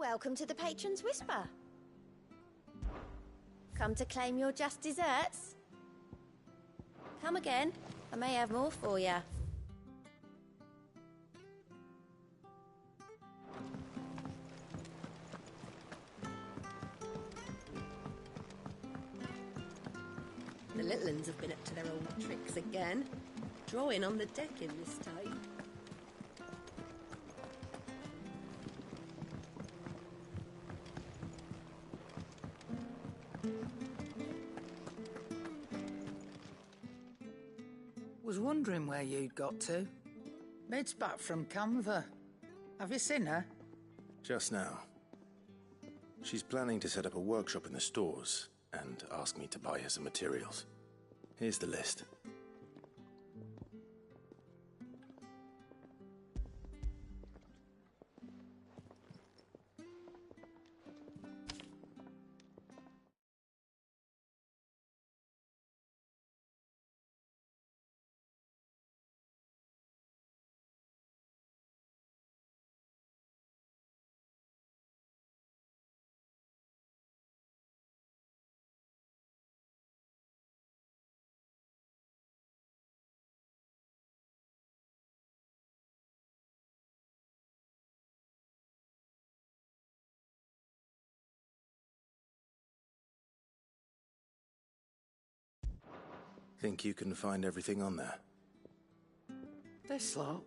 Welcome to the Patron's Whisper. Come to claim your just desserts? Come again. I may have more for you. The little uns have been up to their old tricks again. Drawing on the decking this time. Was wondering where you'd got to. Maid's back from Canva. Have you seen her? Just now. She's planning to set up a workshop in the stores and ask me to buy her some materials. Here's the list. Think you can find everything on there? This lot?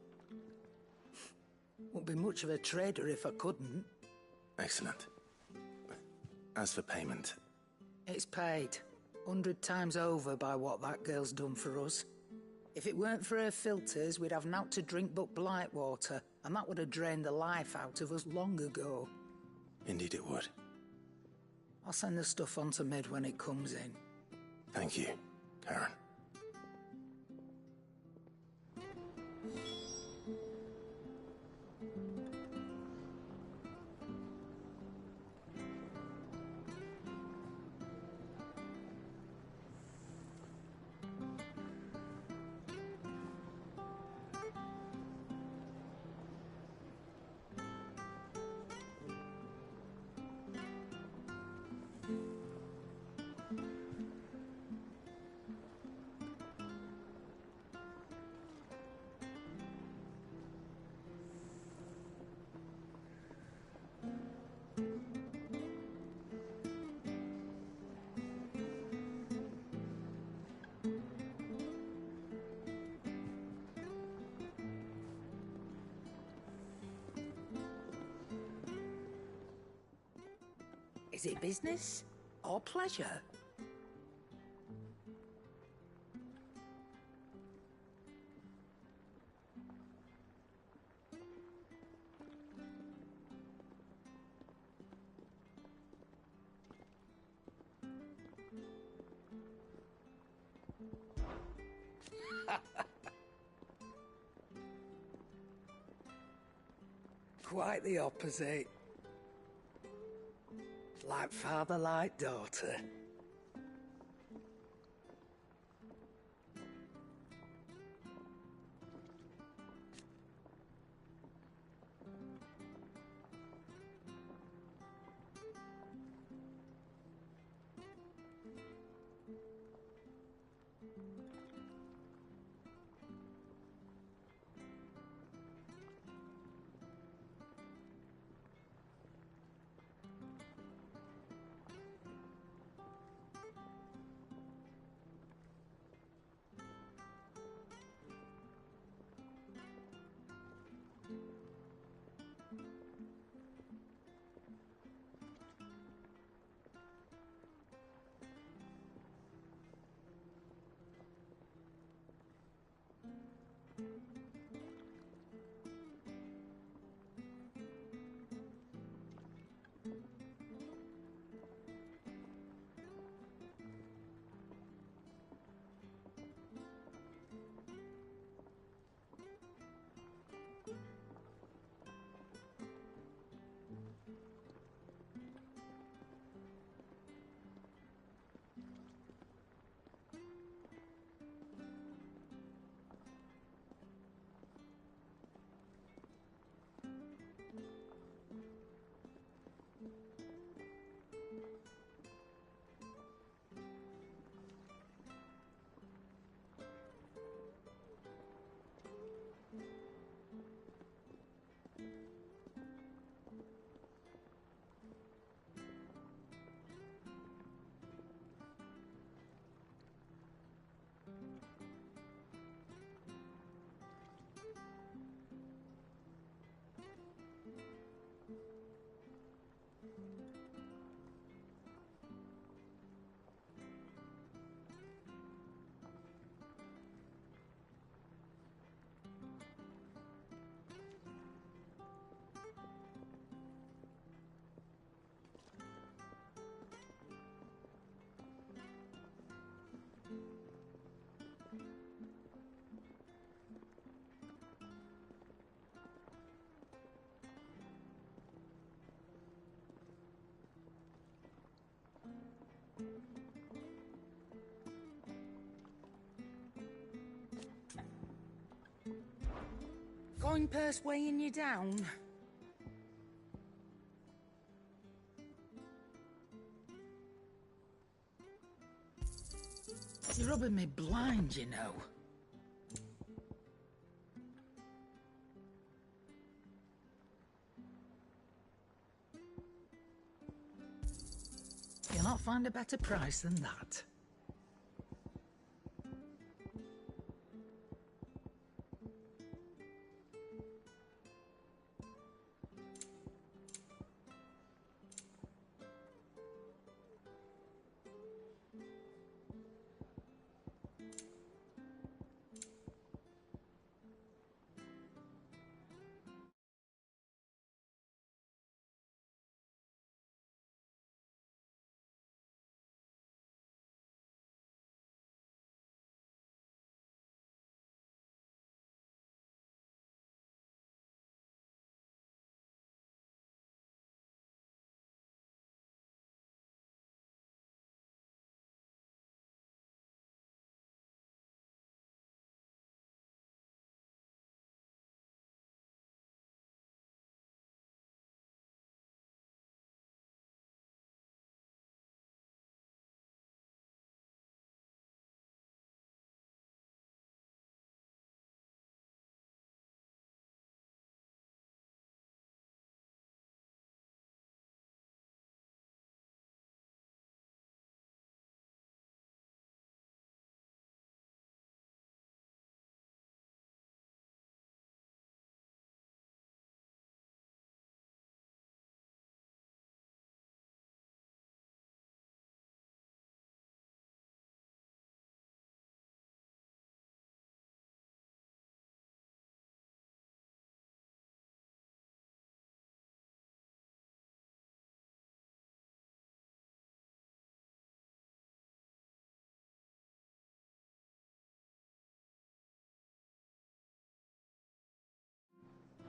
Wouldn't be much of a trader if I couldn't. Excellent. As for payment... It's paid. 100 times over by what that girl's done for us. If it weren't for her filters, we'd have naught to drink but blight water, and that would have drained the life out of us long ago. Indeed it would. I'll send the stuff on to Mid when it comes in. Thank you, Karen. Is it business or pleasure? Quite the opposite. Like father, like daughter. coin purse weighing you down? It's rubbing me blind, you know. You'll not find a better price than that.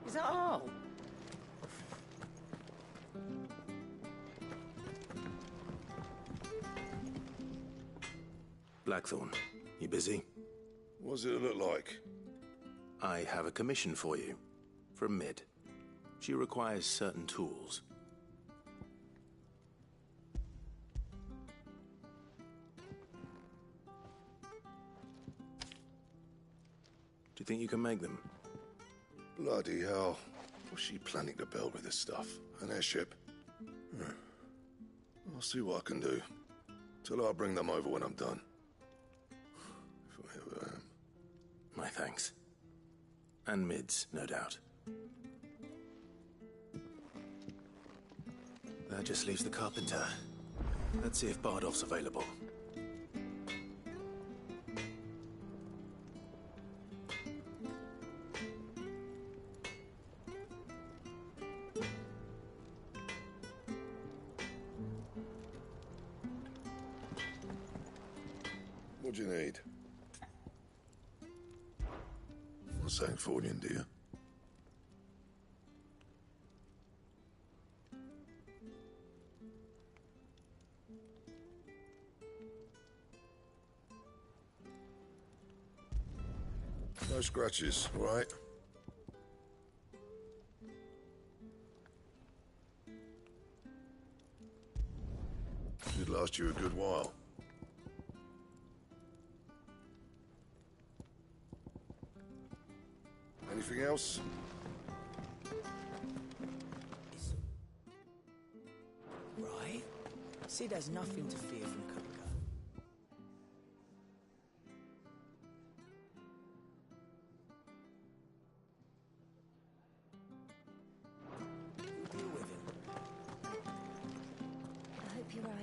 Is that all? Blackthorn, you busy? What does it look like? I have a commission for you. From Mid. She requires certain tools. Do you think you can make them? Bloody hell. What's she planning to build with this stuff? An airship? I'll see what I can do. Tell her I'll bring them over when I'm done. If I ever am. My thanks. And Mid's, no doubt. That just leaves the carpenter. Let's see if Bardolph's available. What do you need? Not saying Fornian, do you? No scratches, all right? Should last you a good while. Anything else? Right. See, there's nothing to fear from Kuka. Deal with him. I hope you're right.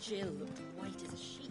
Jill looked white as a sheet.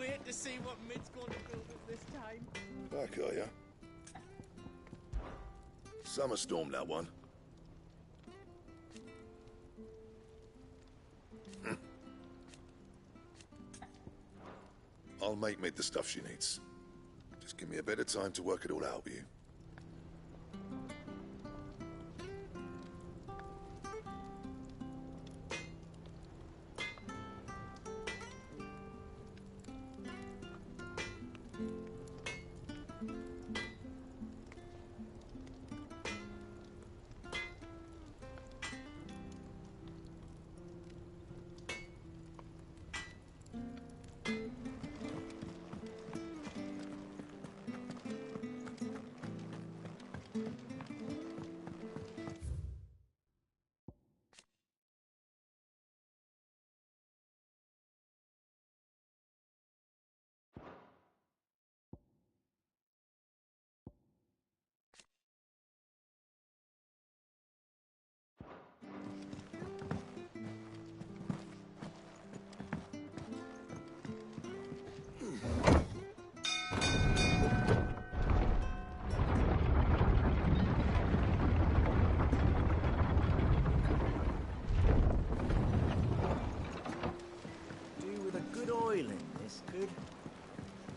wait to see what Mid's going to build us this time. Back, are ya? Summer storm, that one. I'll make Mid the stuff she needs. Just give me a bit of time to work it all out with you.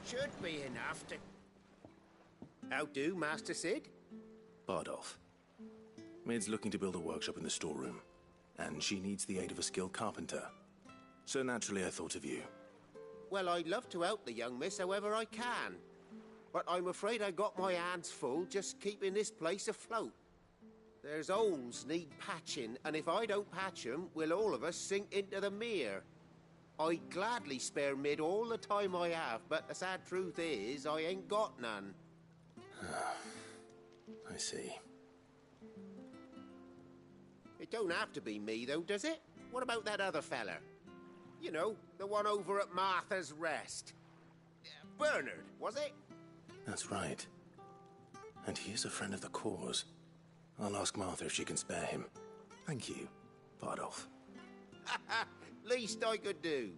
Should be enough to... How do, Master Sid? Bardolph. Mid's looking to build a workshop in the storeroom, and she needs the aid of a skilled carpenter. So naturally I thought of you. Well, I'd love to help the young miss however I can. But I'm afraid I got my hands full just keeping this place afloat. There's holes need patching, and if I don't patch them, we'll all of us sink into the mere. I'd gladly spare Mid all the time I have, but the sad truth is, I ain't got none. I see. It don't have to be me, though, does it? What about that other fella? You know, the one over at Martha's Rest. Bernard, was it? That's right. And he is a friend of the cause. I'll ask Martha if she can spare him. Thank you, Bardolph. Least I could do.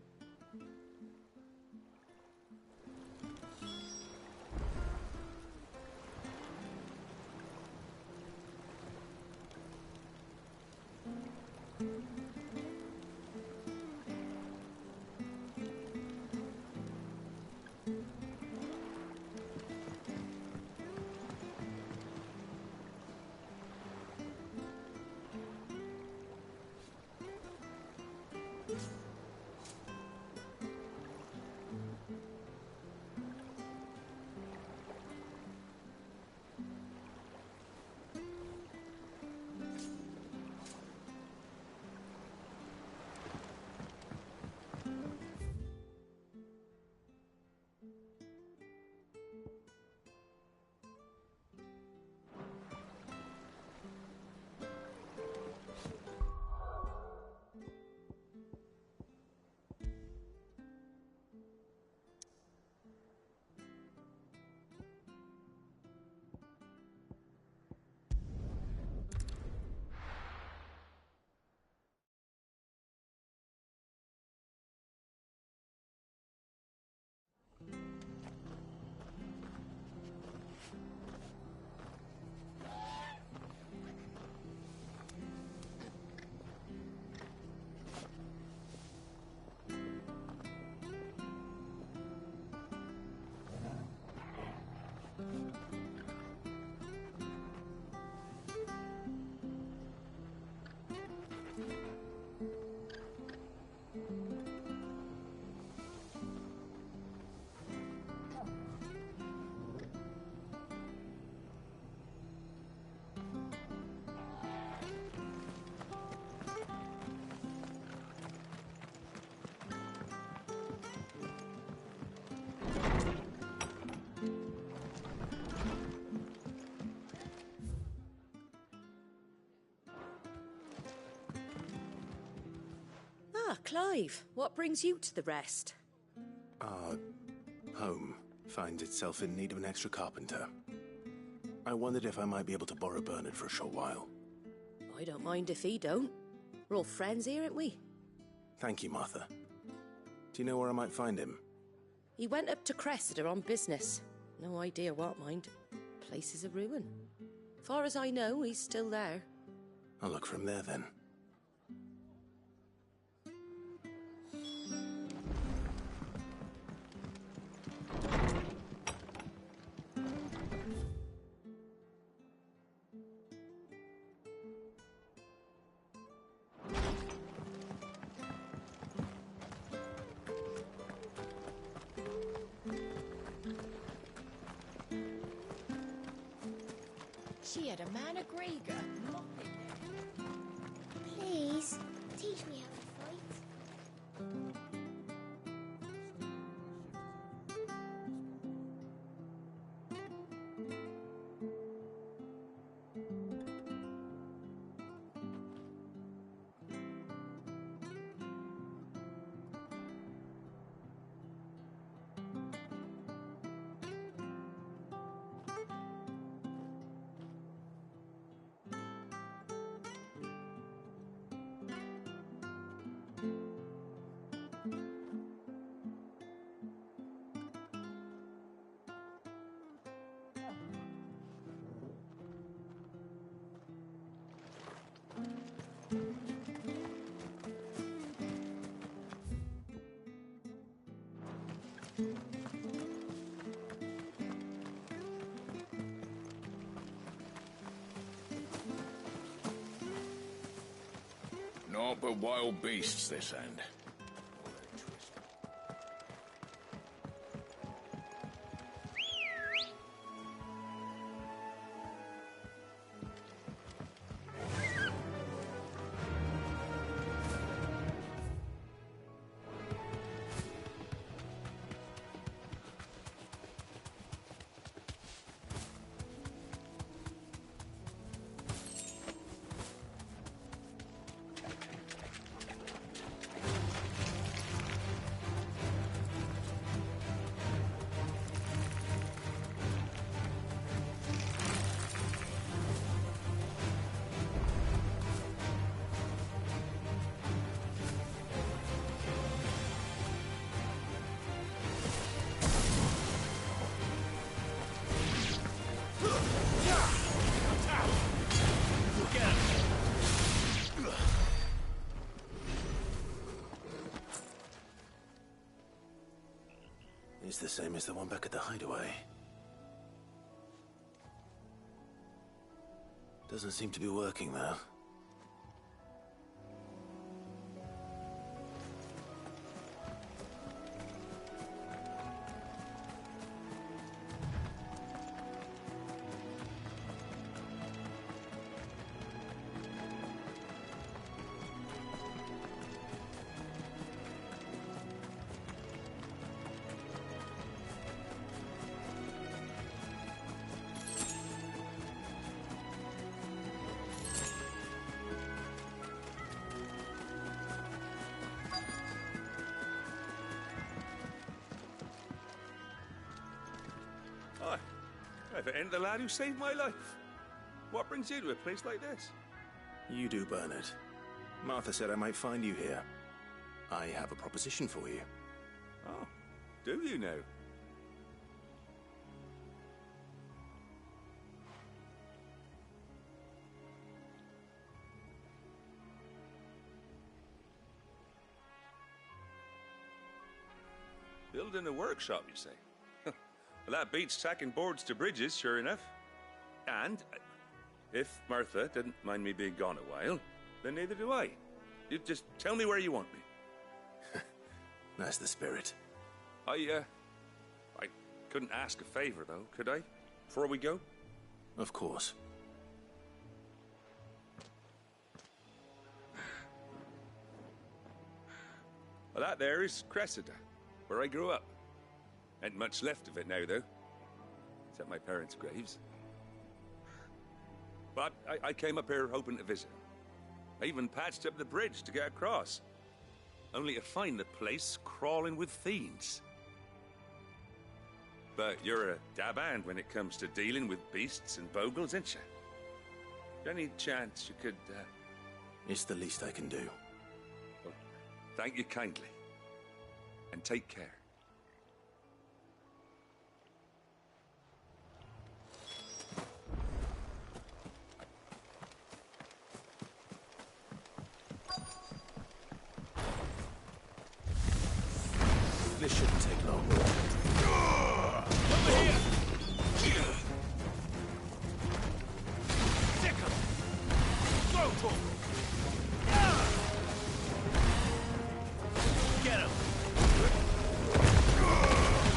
Ah, Clive, what brings you to the Rest? Our home finds itself in need of an extra carpenter. I wondered if I might be able to borrow Bernard for a short while. I don't mind if he don't. We're all friends here, aren't we? Thank you, Martha. Do you know where I might find him? He went up to Cressida on business. No idea what, mind. Place is a ruin. Far as I know, he's still there. I'll look from there then. She had a man of Grieger. Please, teach me how to fight. Naught but wild beasts this end. It's the same as the one back at the hideaway. Doesn't seem to be working, though. If it ain't the lad who saved my life. What brings you to a place like this? You do, Bernard. Martha said I might find you here. I have a proposition for you. Oh, do you now? Building a workshop, you say? Well, that beats tacking boards to bridges, sure enough. And if Martha didn't mind me being gone a while, then neither do I. You just tell me where you want me. That's the spirit. I couldn't ask a favor, though, could I? Before we go? Of course. Well, that there is Cressida, where I grew up. Ain't much left of it now, though. Except my parents' graves. But I came up here hoping to visit. I even patched up the bridge to get across. Only to find the place crawling with fiends. But you're a dab hand when it comes to dealing with beasts and bogles, ain't you? Any chance you could, It's the least I can do. Well, thank you kindly. And take care. This shouldn't take long. Over here! Sick 'em! Throw to 'em! Get 'em!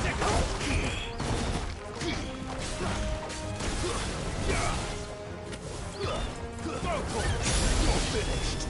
Sick 'em! Throw to 'em! You're finished!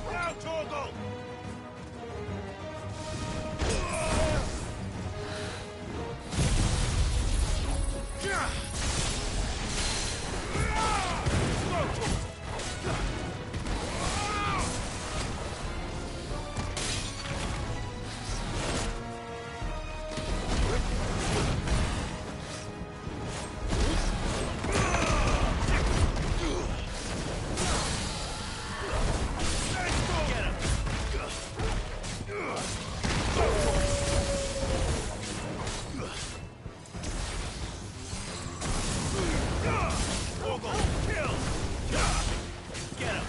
Now, Torgo! Get him! Now, Torgo! Get him! Torgo, kill! Get him!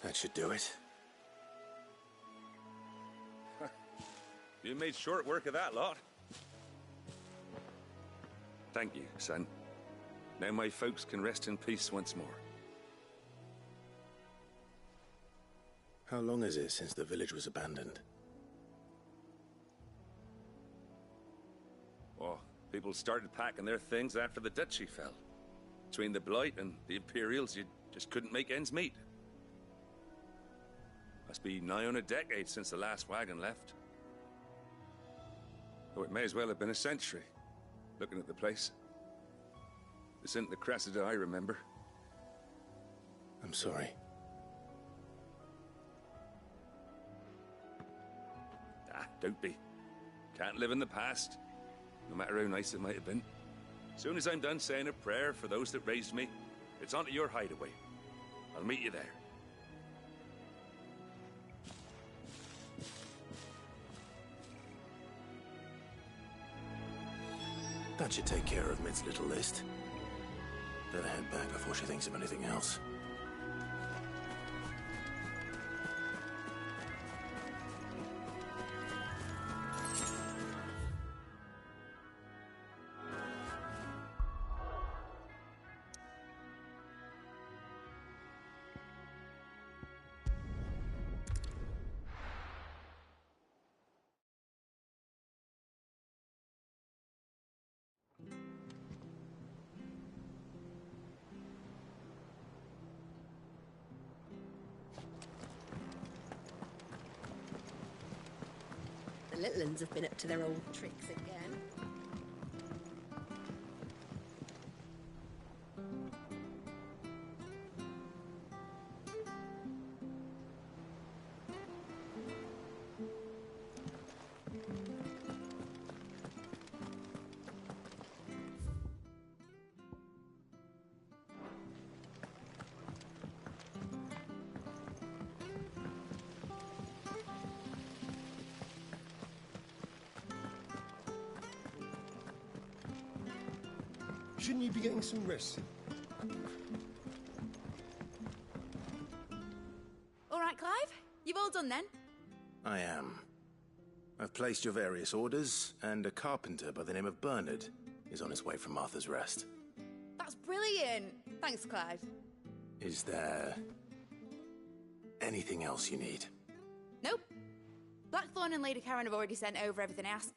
That should do it. You made short work of that lot. Thank you, son. Now my folks can rest in peace once more. How long is it since the village was abandoned? Oh, people started packing their things after the duchy fell. Between the Blight and the Imperials, you just couldn't make ends meet. Must be nigh on a decade since the last wagon left. Oh, it may as well have been a century, looking at the place. This isn't the Cressida I remember. I'm sorry. Ah, don't be. Can't live in the past, no matter how nice it might have been. Soon as I'm done saying a prayer for those that raised me, it's on to your hideaway. I'll meet you there. That should take care of Mid's little list. Better head back before she thinks of anything else. The little uns have been up to their old tricks again. Shouldn't you be getting some rest? All right, Clive? You've all done then? I am. I've placed your various orders, and a carpenter by the name of Bernard is on his way from Martha's Rest. That's brilliant. Thanks, Clive. Is there anything else you need? Nope. Blackthorn and Lady Karen have already sent over everything I asked.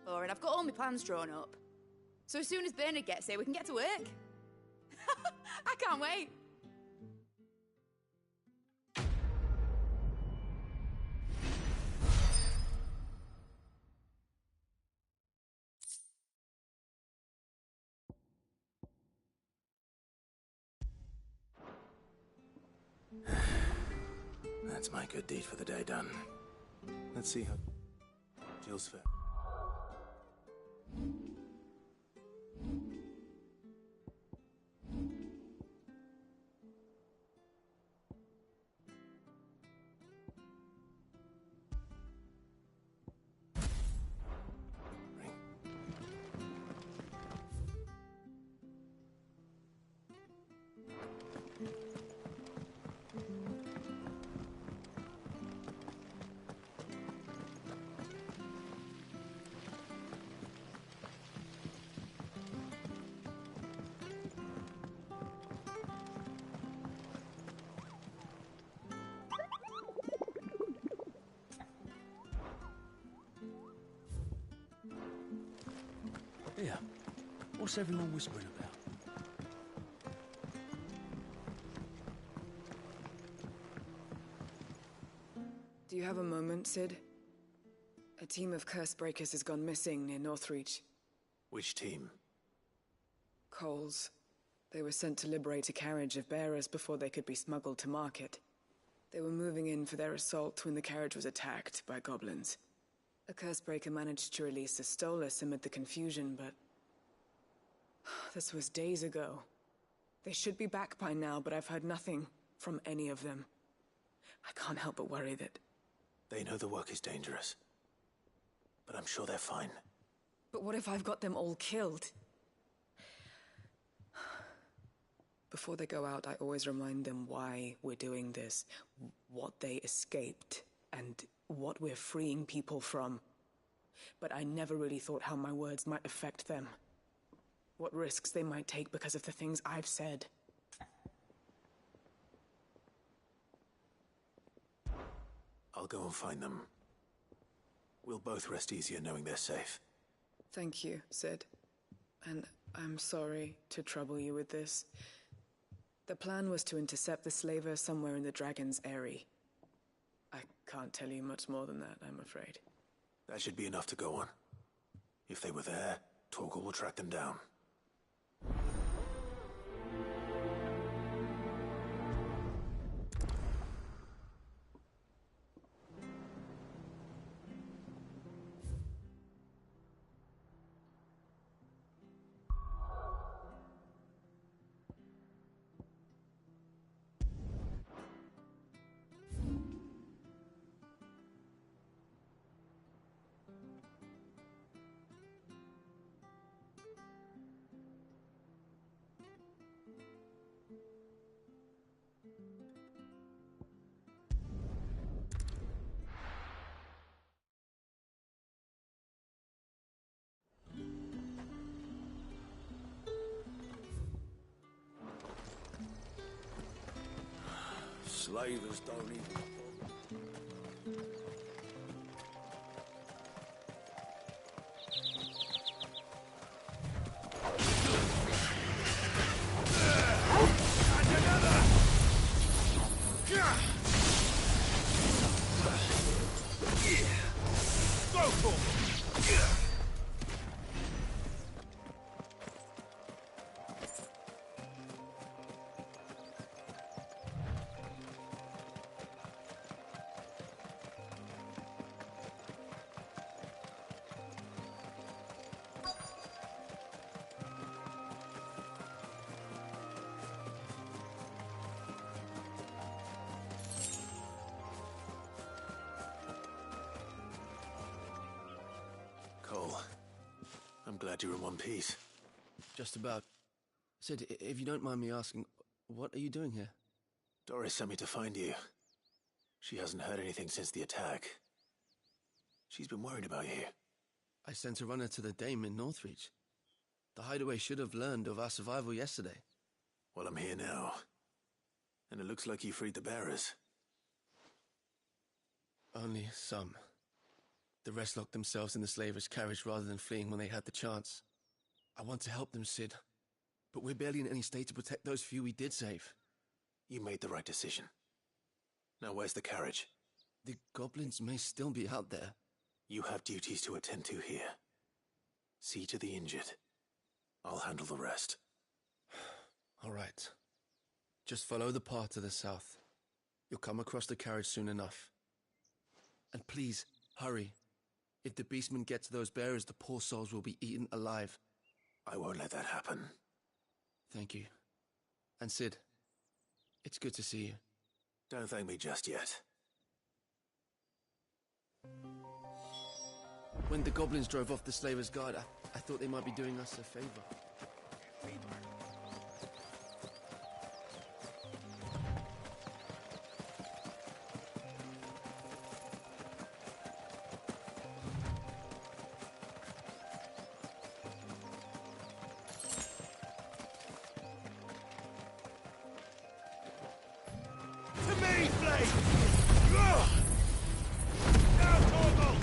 And I've got all my plans drawn up. So as soon as Bernard gets here, we can get to work. I can't wait. That's my good deed for the day done. Let's see how Jill's fair. Here, what's everyone whispering about? Do you have a moment, Sid? A team of curse breakers has gone missing near Northreach. Which team? Coles. They were sent to liberate a carriage of bearers before they could be smuggled to market. They were moving in for their assault when the carriage was attacked by goblins. A curse breaker managed to release a Stolas amid the confusion, but this was days ago. They should be back by now, but I've heard nothing from any of them. I can't help but worry that... They know the work is dangerous, but I'm sure they're fine. But what if I've got them all killed? Before they go out, I always remind them why we're doing this, what they escaped, and what we're freeing people from. But I never really thought how my words might affect them. What risks they might take because of the things I've said. I'll go and find them. We'll both rest easier knowing they're safe. Thank you, Sid. And I'm sorry to trouble you with this. The plan was to intercept the slaver somewhere in the Dragon's Eyrie. I can't tell you much more than that, I'm afraid. That should be enough to go on. If they were there, Torgal will track them down. Slavers don't even... Cole, I'm glad you're in one piece. Just about. Sid, if you don't mind me asking, what are you doing here? Doris sent me to find you. She hasn't heard anything since the attack. She's been worried about you. I sent a runner to the Dame in Northreach. The hideaway should have learned of our survival yesterday. Well, I'm here now. And it looks like you freed the bearers. Only some. The rest locked themselves in the slavers' carriage rather than fleeing when they had the chance. I want to help them, Sid. But we're barely in any state to protect those few we did save. You made the right decision. Now where's the carriage? The goblins may still be out there. You have duties to attend to here. See to the injured. I'll handle the rest. All right. Just follow the path to the south. You'll come across the carriage soon enough. And please, hurry. If the beastmen get to those bearers, the poor souls will be eaten alive. I won't let that happen. Thank you. And Sid, it's good to see you. Don't thank me just yet. When the goblins drove off the slavers' guard, I thought they might be doing us a favor. To me, Flake! Now, Torgal!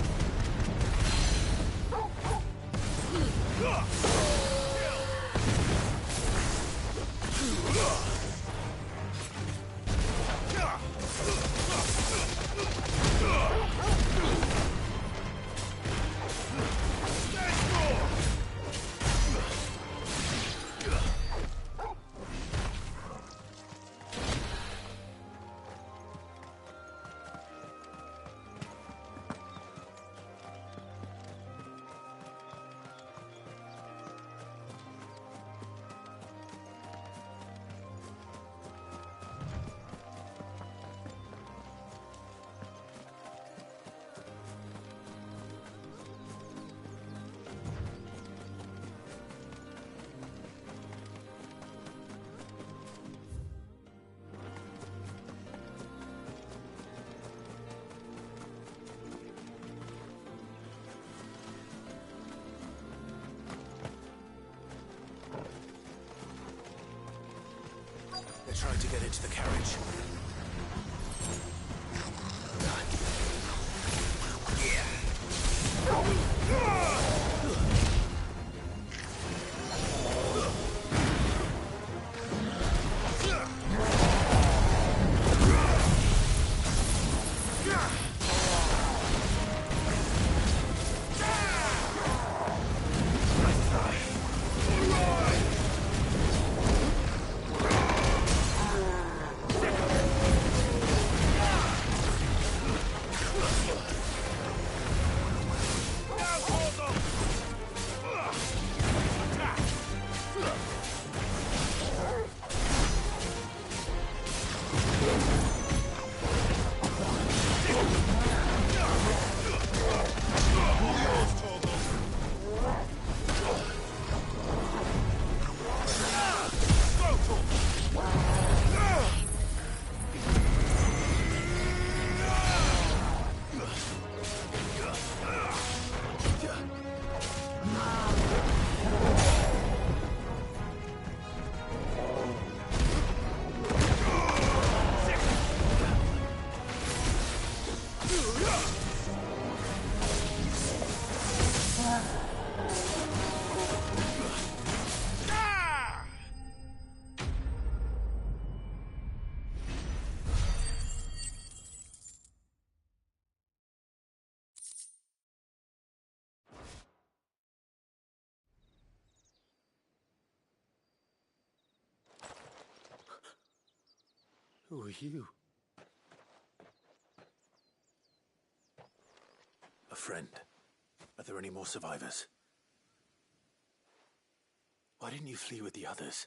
They're trying to get into the carriage. Sick Who are you? A friend. Are there any more survivors? Why didn't you flee with the others?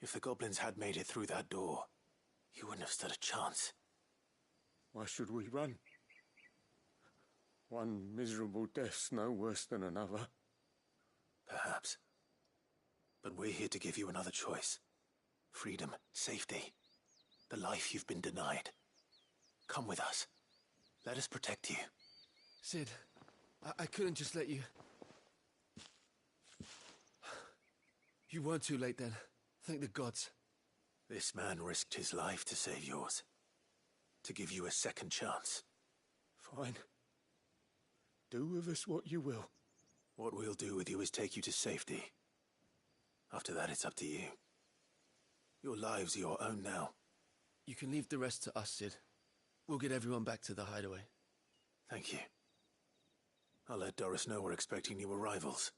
If the goblins had made it through that door, you wouldn't have stood a chance. Why should we run? One miserable death's no worse than another. Perhaps. But we're here to give you another choice. Freedom, safety, the life you've been denied. Come with us. Let us protect you. Sid, I couldn't just let you... You weren't too late then. Thank the gods. This man risked his life to save yours. To give you a second chance. Fine. Do with us what you will. What we'll do with you is take you to safety. After that, it's up to you. Your lives are your own now. You can leave the rest to us, Sid. We'll get everyone back to the hideaway. Thank you. I'll let Doris know we're expecting new arrivals.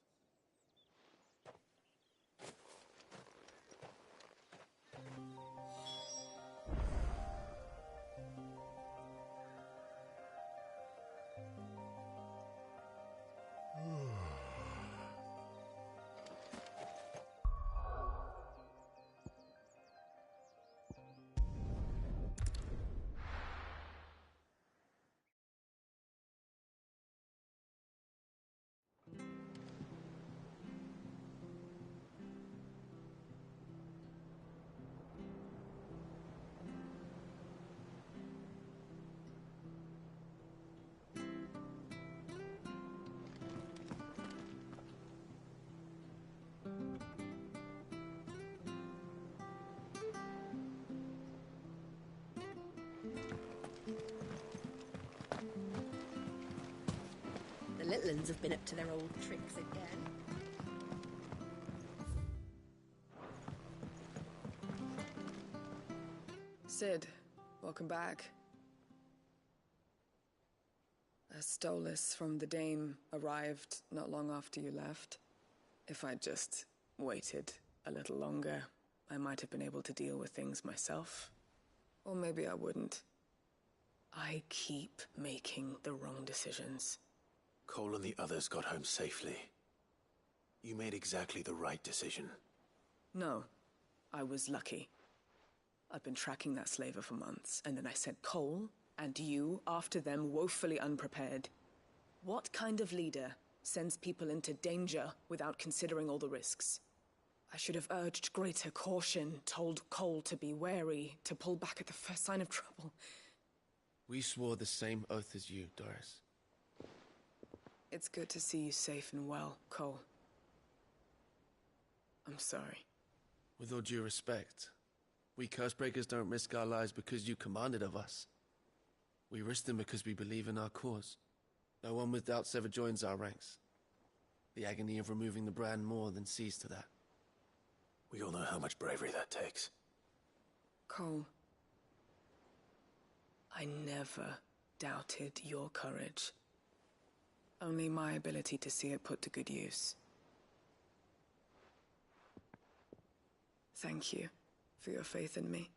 The little ones have been up to their old tricks again. Sid, welcome back. A Stolas from the Dame arrived not long after you left. If I'd just waited a little longer, I might have been able to deal with things myself. Or maybe I wouldn't. I keep making the wrong decisions. Cole and the others got home safely. You made exactly the right decision. No, I was lucky. I've been tracking that slaver for months, and then I sent Cole and you after them woefully unprepared. What kind of leader sends people into danger without considering all the risks? I should have urged greater caution, told Cole to be wary, to pull back at the first sign of trouble. We swore the same oath as you, Doris. It's good to see you safe and well, Cole. I'm sorry. With all due respect, we Cursebreakers don't risk our lives because you commanded of us. We risk them because we believe in our cause. No one with doubts ever joins our ranks. The agony of removing the brand more than sees to that. We all know how much bravery that takes. Cole, I never doubted your courage. Only my ability to see it put to good use. Thank you for your faith in me.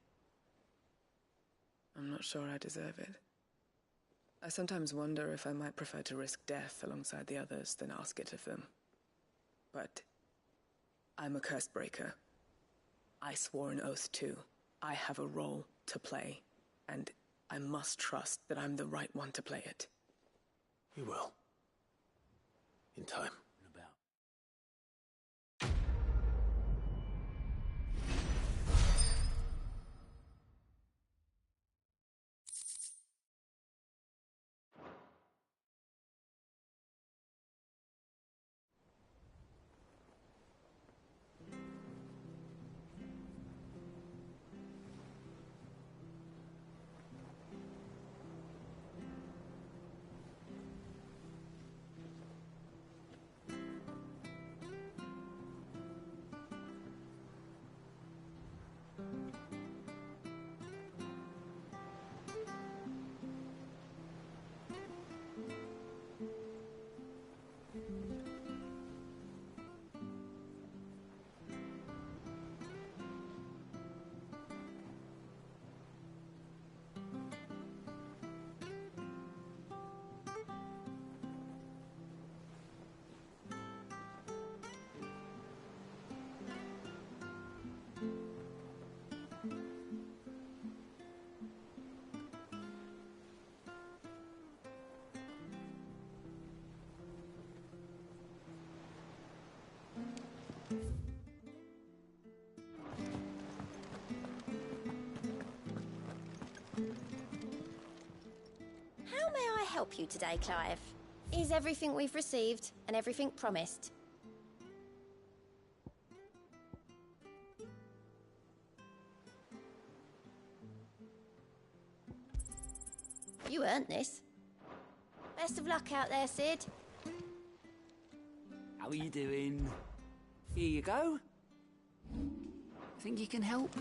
I'm not sure I deserve it. I sometimes wonder if I might prefer to risk death alongside the others than ask it of them. But I'm a Cursebreaker. I swore an oath too. I have a role to play, and I must trust that I'm the right one to play it. You will. In time. How may I help you today, Clive? Is everything we've received and everything promised? You earned this. Best of luck out there, Sid. How are you doing? Here you go. Think you can help?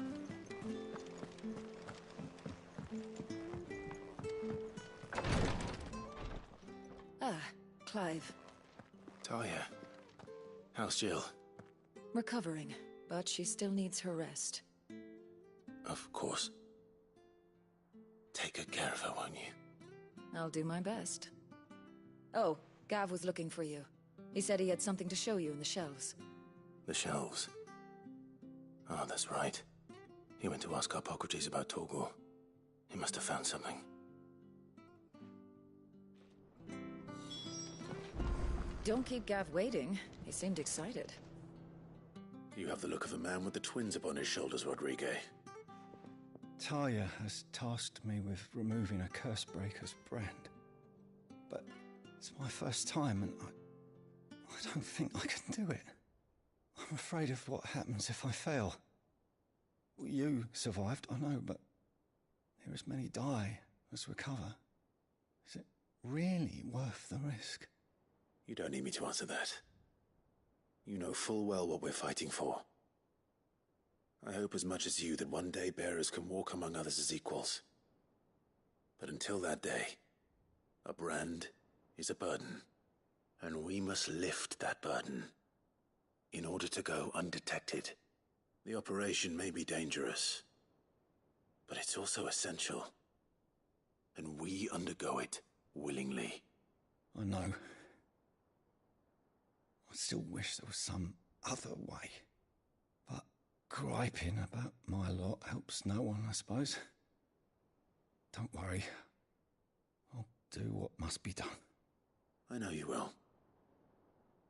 Ah, Clive. Talia. How's Jill? Recovering, but she still needs her rest. Of course. Take good care of her, won't you? I'll do my best. Oh, Gav was looking for you. He said he had something to show you in the shelves. The shelves. Ah, that's right. He went to ask Harpocrates about Torgor. He must have found something. Don't keep Gav waiting. He seemed excited. You have the look of a man with the twins upon his shoulders, Rodrigue. Talia has tasked me with removing a Cursebreaker's brand. But it's my first time, and I don't think I can do it. I'm afraid of what happens if I fail. You survived, I know, but here as many die as recover. Is it really worth the risk? You don't need me to answer that. You know full well what we're fighting for. I hope as much as you that one day bearers can walk among others as equals. But until that day, a brand is a burden, and we must lift that burden in order to go undetected. The operation may be dangerous, but it's also essential, and we undergo it willingly. I know. I still wish there was some other way. But griping about my lot helps no one, I suppose. Don't worry. I'll do what must be done. I know you will.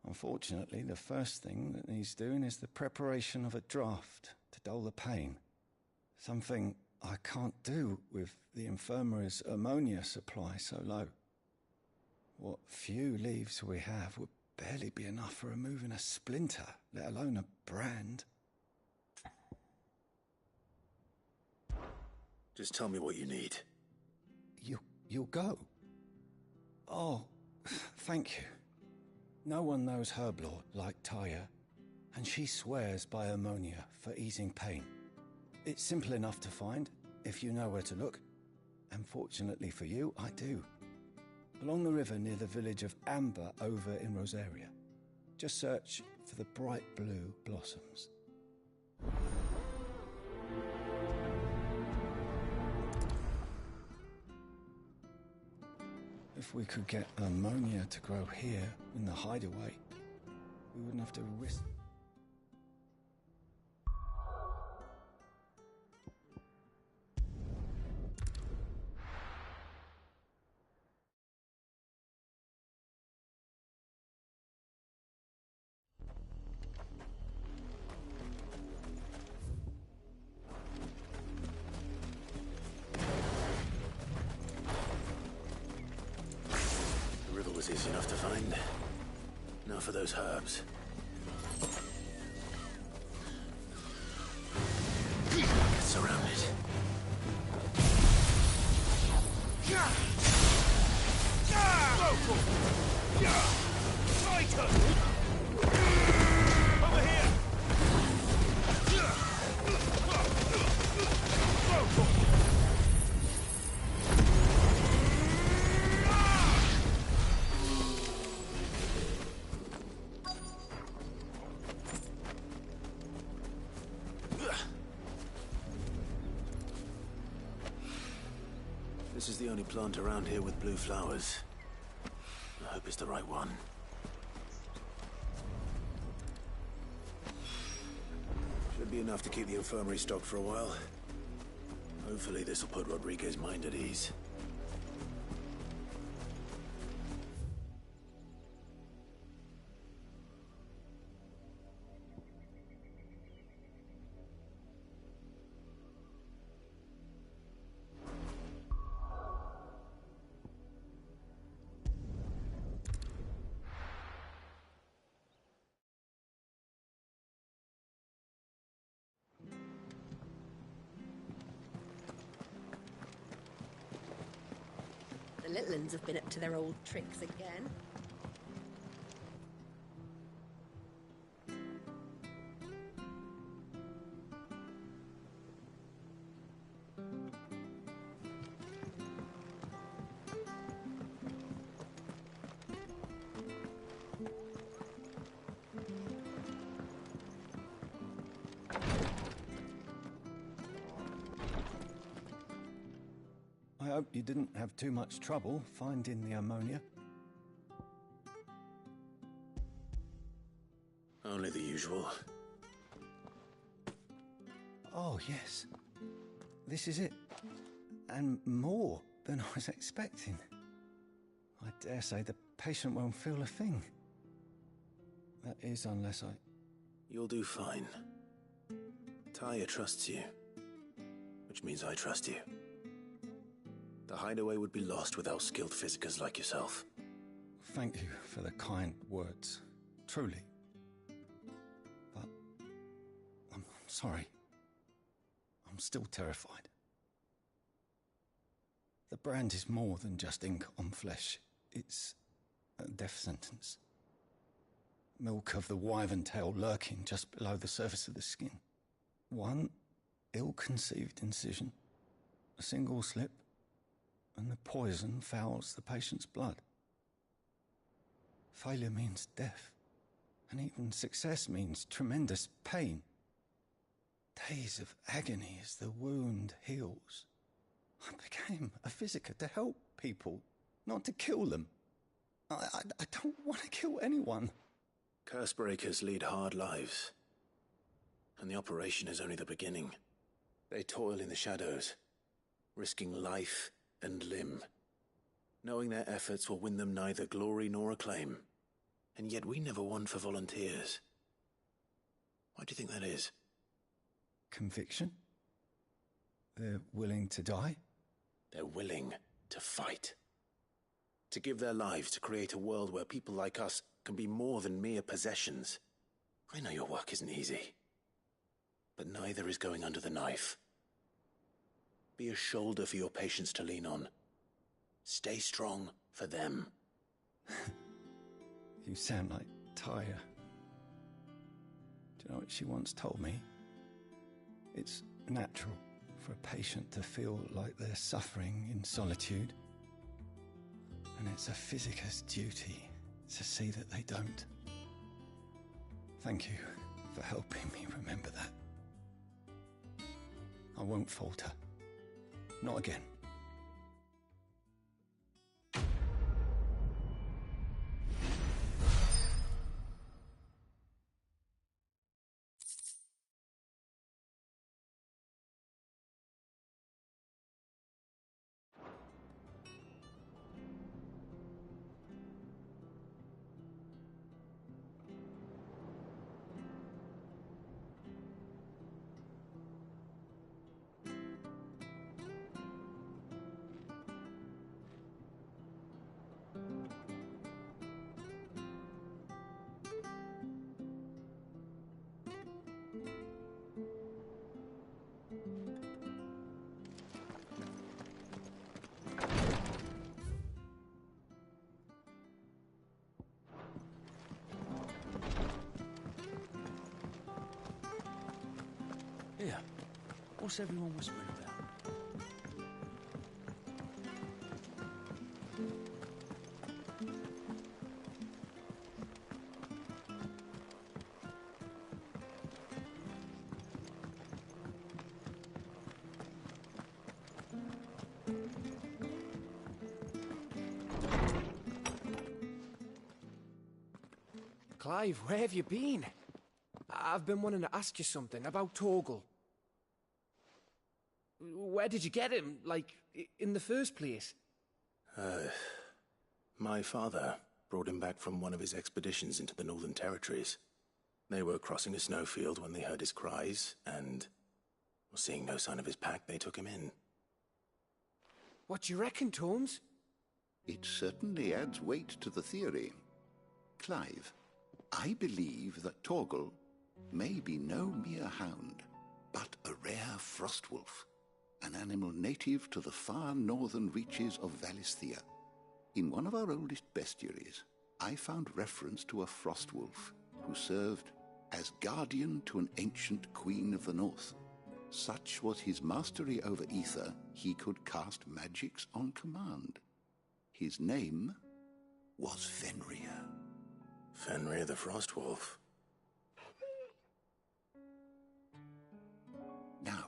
Unfortunately, the first thing that needs doing is the preparation of a draft to dull the pain. Something I can't do with the infirmary's ammonia supply so low. What few leaves we have would barely be enough for removing a splinter, let alone a brand. Just tell me what you need. You'll go? Oh, thank you. No one knows Herblore like Talia, and she swears by ammonia for easing pain. It's simple enough to find, if you know where to look. And fortunately for you, I do. Along the river near the village of Amber over in Rosaria. Just search for the bright blue blossoms. If we could get ammonia to grow here in the hideaway, we wouldn't have to risk... Was easy enough to find. Now for those herbs. Get surrounded. Over here! This is the only plant around here with blue flowers. I hope it's the right one. Should be enough to keep the infirmary stocked for a while. Hopefully this will put Rodriguez's mind at ease. The little ones have been up to their old tricks again. I hope you didn't have too much trouble finding the ammonia. Only the usual. Oh, yes. This is it. And more than I was expecting. I dare say the patient won't feel a thing. That is, unless I... You'll do fine. Tyre trusts you, which means I trust you. The hideaway would be lost without skilled physicers like yourself. Thank you for the kind words. Truly. But... I'm sorry. I'm still terrified. The brand is more than just ink on flesh. It's a death sentence. Milk of the wyvern tail lurking just below the surface of the skin. One ill-conceived incision, a single slip, and the poison fouls the patient's blood. Failure means death, and even success means tremendous pain. Days of agony as the wound heals. I became a physiker to help people, not to kill them. I don't want to kill anyone. Cursebreakers lead hard lives, and the operation is only the beginning. They toil in the shadows, risking life and limb, knowing their efforts will win them neither glory nor acclaim. And yet we never won for volunteers. Why do you think that is? Conviction? They're willing to die? They're willing to fight. To give their lives to create a world where people like us can be more than mere possessions. I know your work isn't easy, but neither is going under the knife. Be a shoulder for your patients to lean on. Stay strong for them. You sound like Tyre. Do you know what she once told me? It's natural for a patient to feel like they're suffering in solitude. And it's a physiker's duty to see that they don't. Thank you for helping me remember that. I won't falter. Not again. Here, what's everyone whispering about? Clive, where have you been? I've been wanting to ask you something about Torgal. Where did you get him, like, in the first place? My father brought him back from one of his expeditions into the Northern Territories. They were crossing a snowfield when they heard his cries, and, seeing no sign of his pack, they took him in. What do you reckon, Tomes? It certainly adds weight to the theory. Clive, I believe that Torgal may be no mere hound, but a rare frostwolf, an animal native to the far northern reaches of Valisthea. In one of our oldest bestiaries, I found reference to a frost wolf who served as guardian to an ancient queen of the north. Such was his mastery over ether, he could cast magics on command. His name was Fenrir. Fenrir the Frost Wolf. Now,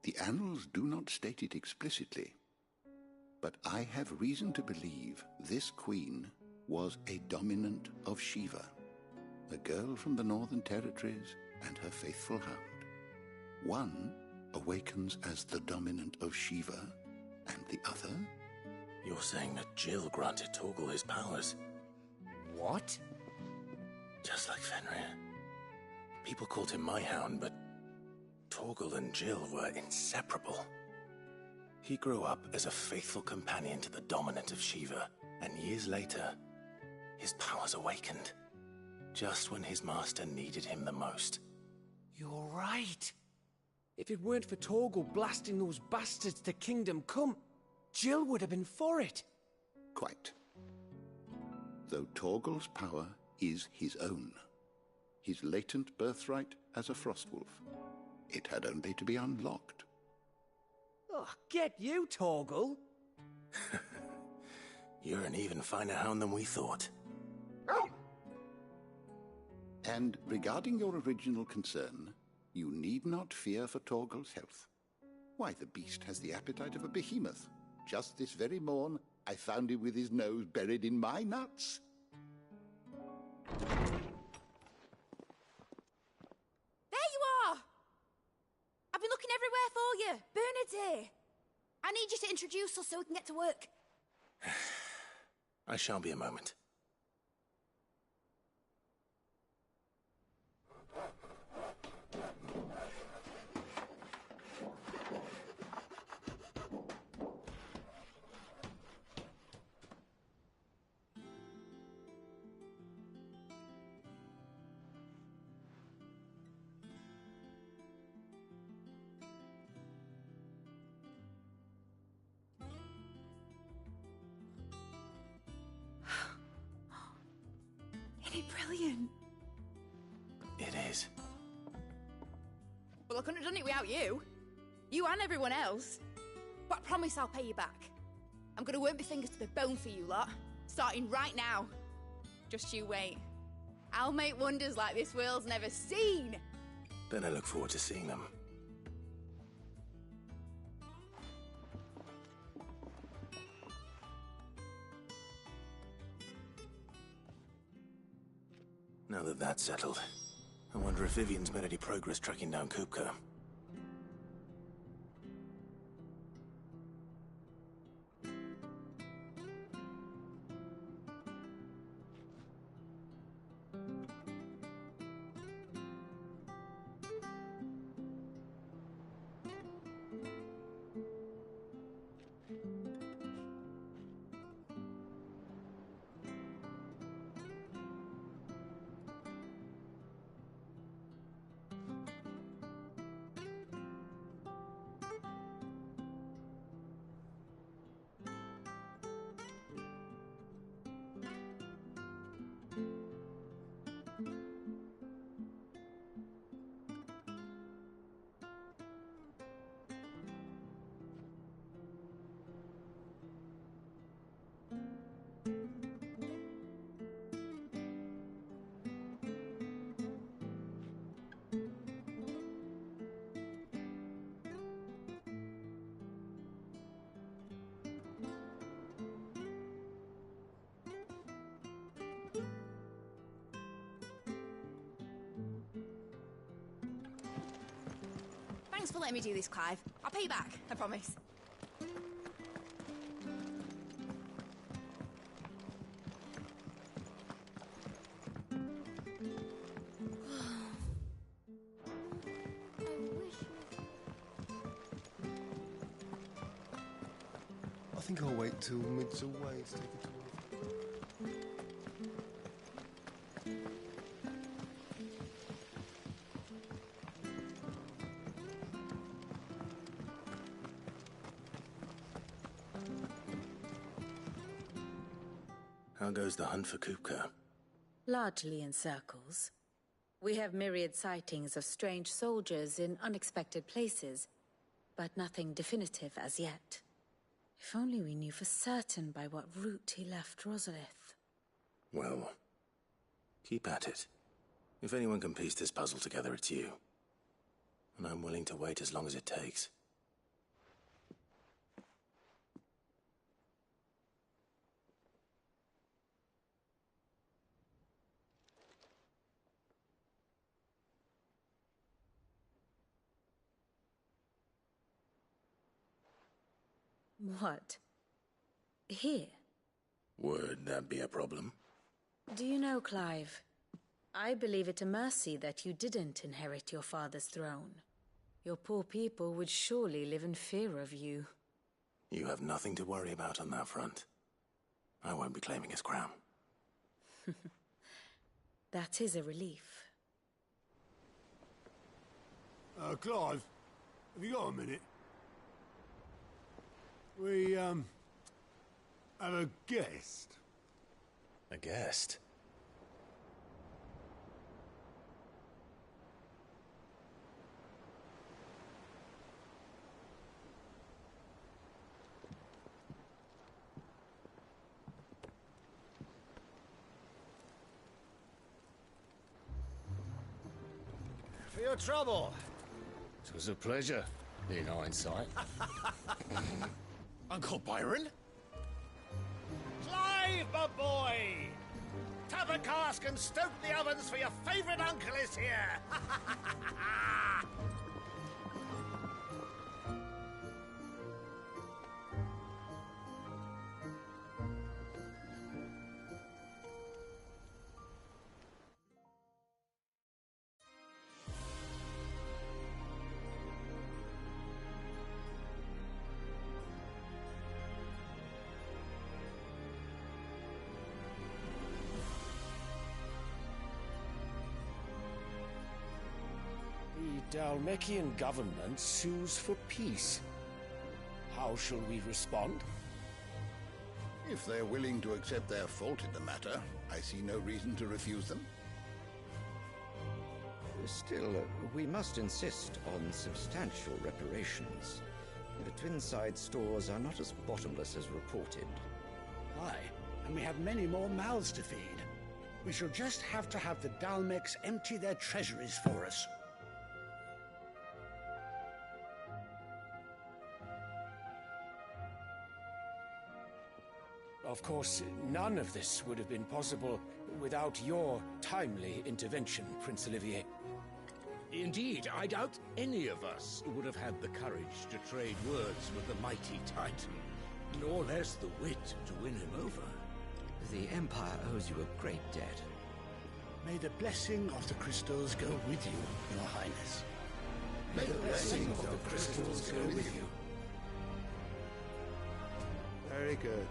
the annals do not state it explicitly, but I have reason to believe this queen was a dominant of Shiva, a girl from the Northern Territories and her faithful hound. One awakens as the dominant of Shiva, and the other... You're saying that Jill granted Torgal his powers? What? Just like Fenrir. People called him my hound, but Torgal and Jill were inseparable. He grew up as a faithful companion to the dominant of Shiva, and years later, his powers awakened, just when his master needed him the most. You're right. If it weren't for Torgal blasting those bastards to Kingdom Come, Jill would have been for it. Quite. Though Torgal's power is his own, his latent birthright as a Frostwolf, it had only to be unlocked. Oh, get you, Torgal! You're an even finer hound than we thought. And regarding your original concern, you need not fear for Torgal's health. Why, the beast has the appetite of a behemoth. Just this very morn, I found him with his nose buried in my nuts. There you are! I've been looking everywhere for you. Bernard's here. I need you to introduce us so we can get to work. I shall be a moment. Brilliant. It is. Well, I couldn't have done it without you. You and everyone else. But I promise I'll pay you back. I'm gonna work my fingers to the bone for you lot, starting right now. Just you wait. I'll make wonders like this world's never seen. Then I look forward to seeing them. Now that that's settled, I wonder if Vivian's made any progress tracking down Kupka. Thanks for letting me do this, Clive. I'll pay you back, I promise. I think I'll wait till mid's away to take a tour. How goes the hunt for Kupka? Largely in circles. We have myriad sightings of strange soldiers in unexpected places, but nothing definitive as yet. If only we knew for certain by what route he left Rosalith. Well, keep at it. If anyone can piece this puzzle together, it's you. And I'm willing to wait as long as it takes. What? Here? Would that be a problem? Do you know, Clive, I believe it a mercy that you didn't inherit your father's throne. Your poor people would surely live in fear of you. You have nothing to worry about on that front. I won't be claiming his crown. That is a relief. Clive, have you got a minute? We, have a guest. A guest? For your trouble. It was a pleasure, in hindsight. Uncle Byron? Clive, my boy! Tap a cask and stoke the ovens, for your favourite uncle is here! The Dalmekian government sues for peace. How shall we respond? If they're willing to accept their fault in the matter, I see no reason to refuse them. Still, we must insist on substantial reparations. The Twinside stores are not as bottomless as reported. Aye, and we have many more mouths to feed. We shall just have to have the Dalmecs empty their treasuries for us. Of course, none of this would have been possible without your timely intervention, Prince Olivier. Indeed, I doubt any of us would have had the courage to trade words with the mighty Titan, nor less the wit to win him over. The Empire owes you a great debt. May the blessing of the crystals go with you, Your Highness. May the blessing of the crystals go with you. Very good.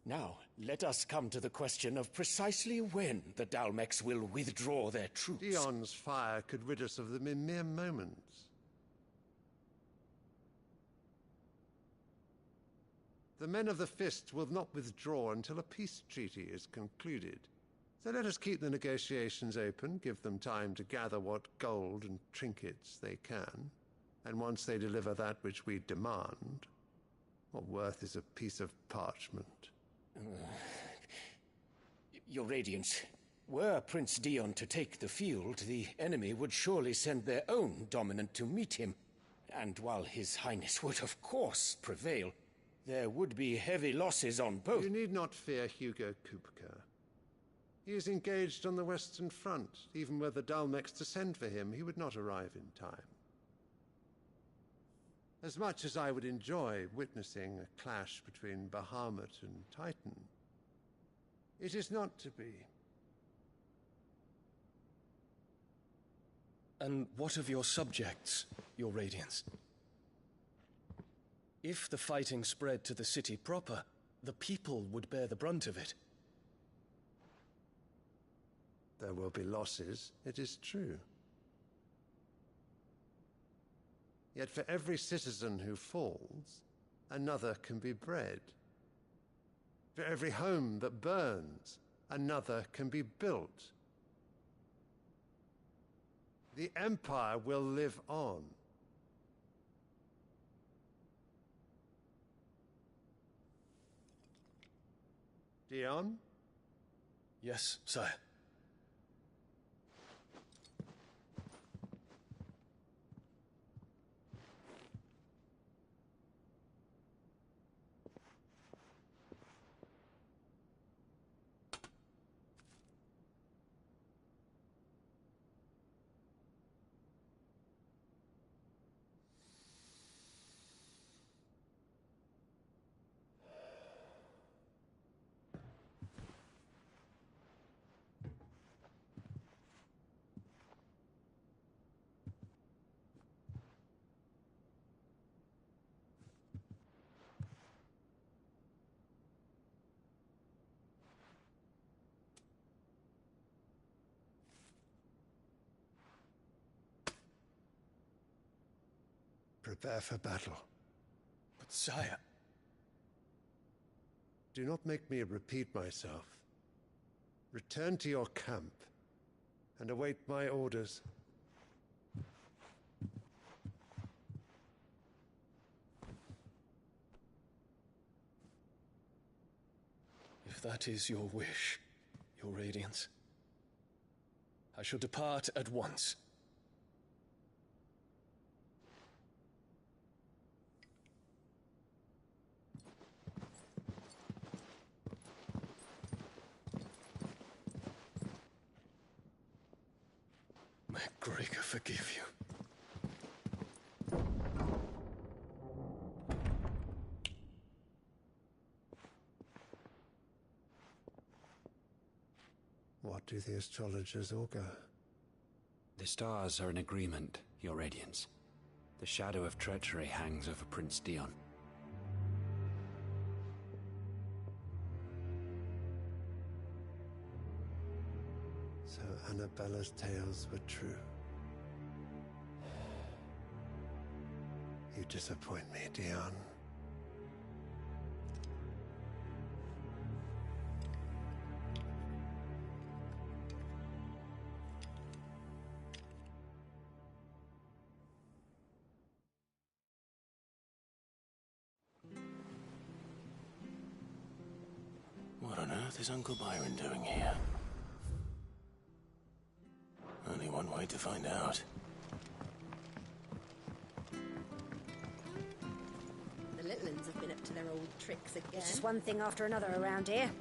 Now, let us come to the question of precisely when the Dalmecs will withdraw their troops. Dion's fire could rid us of them in mere moments. The men of the Fist will not withdraw until a peace treaty is concluded. So let us keep the negotiations open, give them time to gather what gold and trinkets they can, and once they deliver that which we demand, what worth is a piece of parchment? Your Radiance, were Prince Dion to take the field, the enemy would surely send their own dominant to meet him. And while His Highness would of course prevail, there would be heavy losses on both. You need not fear Hugo Kupka. He is engaged on the Western Front. Even were the Dalmecs to send for him, he would not arrive in time. As much as I would enjoy witnessing a clash between Bahamut and Titan, it is not to be. And what of your subjects, Your Radiance? If the fighting spread to the city proper, the people would bear the brunt of it. There will be losses, it is true. Yet for every citizen who falls, another can be bred. For every home that burns, another can be built. The Empire will live on. Dion? Yes, sire. Prepare for battle. But sire... Do not make me repeat myself. Return to your camp and await my orders. If that is your wish, your Radiance, I shall depart at once. May Gregor forgive you. What do the astrologers augur? The stars are in agreement, Your Radiance. The shadow of treachery hangs over Prince Dion. So Annabella's tales were true. You disappoint me, Dion. What on earth is Uncle Byron doing here? Only one way to find out. The little ones have been up to their old tricks again. It's just one thing after another around here.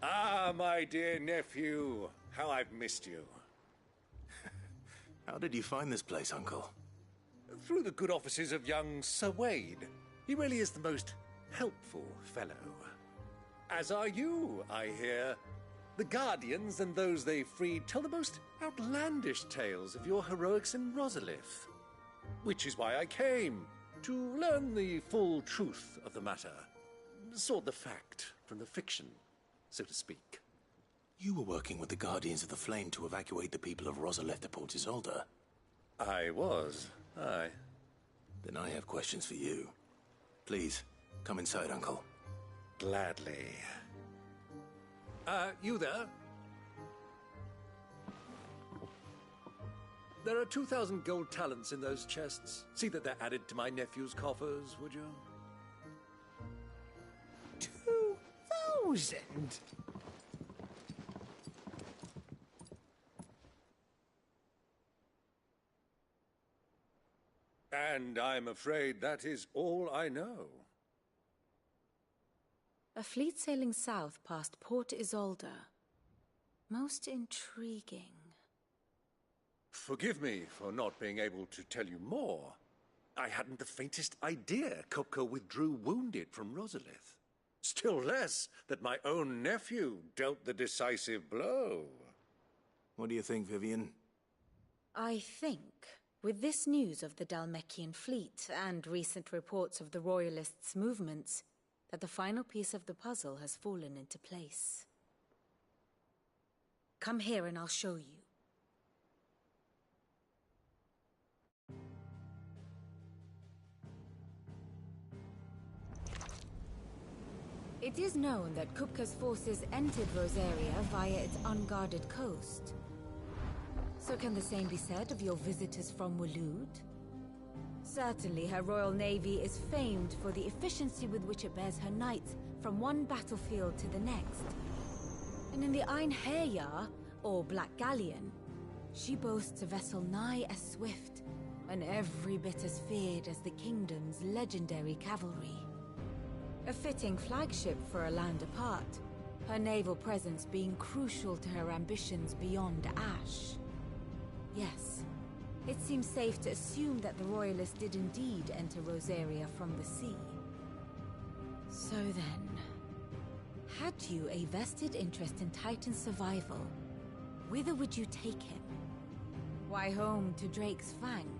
Ah, my dear nephew, how I've missed you. How did you find this place, Uncle? Through the good offices of young Sir Wade. He really is the most helpful fellow. As are you, I hear. The Guardians and those they freed tell the most outlandish tales of your heroics in Rosalith. Which is why I came, to learn the full truth of the matter. Sort the fact from the fiction, so to speak. You were working with the Guardians of the Flame to evacuate the people of Rosalith to Port Isolde. I was, aye. Then I have questions for you. Please, come inside, Uncle. Gladly. You there? There are 2,000 gold talents in those chests. See that they're added to my nephew's coffers, would you? 2,000? And I'm afraid that is all I know. A fleet sailing south past Port Isolde. Most intriguing. Forgive me for not being able to tell you more. I hadn't the faintest idea Kopko withdrew wounded from Rosalith. Still less that my own nephew dealt the decisive blow. What do you think, Vivian? I think, with this news of the Dalmekian fleet and recent reports of the Royalists' movements, that the final piece of the puzzle has fallen into place. Come here and I'll show you. It is known that Kupka's forces entered Rosaria via its unguarded coast. So can the same be said of your visitors from Waloed? Certainly her Royal Navy is famed for the efficiency with which it bears her knights from one battlefield to the next. And in the Einherjar, or Black Galleon, she boasts a vessel nigh as swift and every bit as feared as the kingdom's legendary cavalry. A fitting flagship for a land apart, her naval presence being crucial to her ambitions beyond Ash. Yes, it seems safe to assume that the Royalists did indeed enter Rosaria from the sea. So then, had you a vested interest in Titan's survival, whither would you take him? Why, home to Drake's Fang,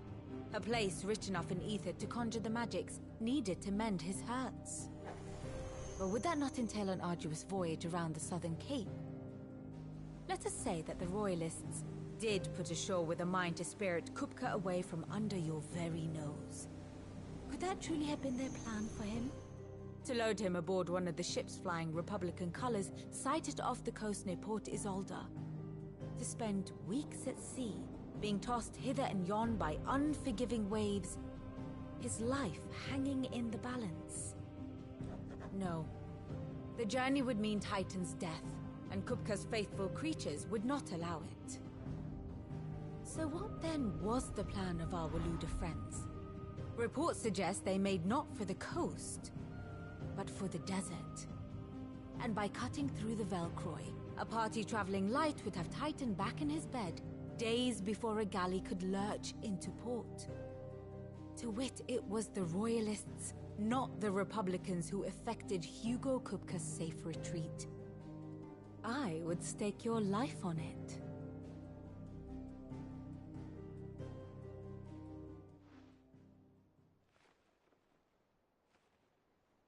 a place rich enough in ether to conjure the magics needed to mend his hurts. But would that not entail an arduous voyage around the southern cape? Let us say that the Royalists did put ashore with a mind to spirit Kupka away from under your very nose. Could that truly have been their plan for him? To load him aboard one of the ships flying Republican colors sighted off the coast near Port Isolde? To spend weeks at sea, being tossed hither and yon by unforgiving waves, his life hanging in the balance? No. The journey would mean Titan's death, and Kupka's faithful creatures would not allow it. So what then was the plan of our Waluda friends? Reports suggest they made not for the coast, but for the desert. And by cutting through the Velcroy, a party traveling light would have Titan back in his bed days before a galley could lurch into port. To wit, it was the Royalists, not the Republicans, who effected Hugo Kupka's safe retreat. I would stake your life on it.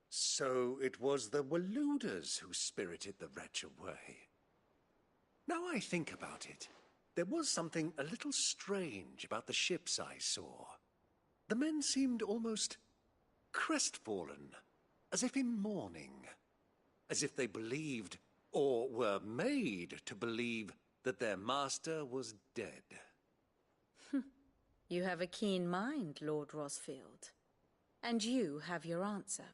So it was the Waluders who spirited the wretch away. Now I think about it, there was something a little strange about the ships I saw. The men seemed almost crestfallen, as if in mourning, as if they believed, or were made to believe, that their master was dead. You have a keen mind, Lord Rosfield. And you have your answer.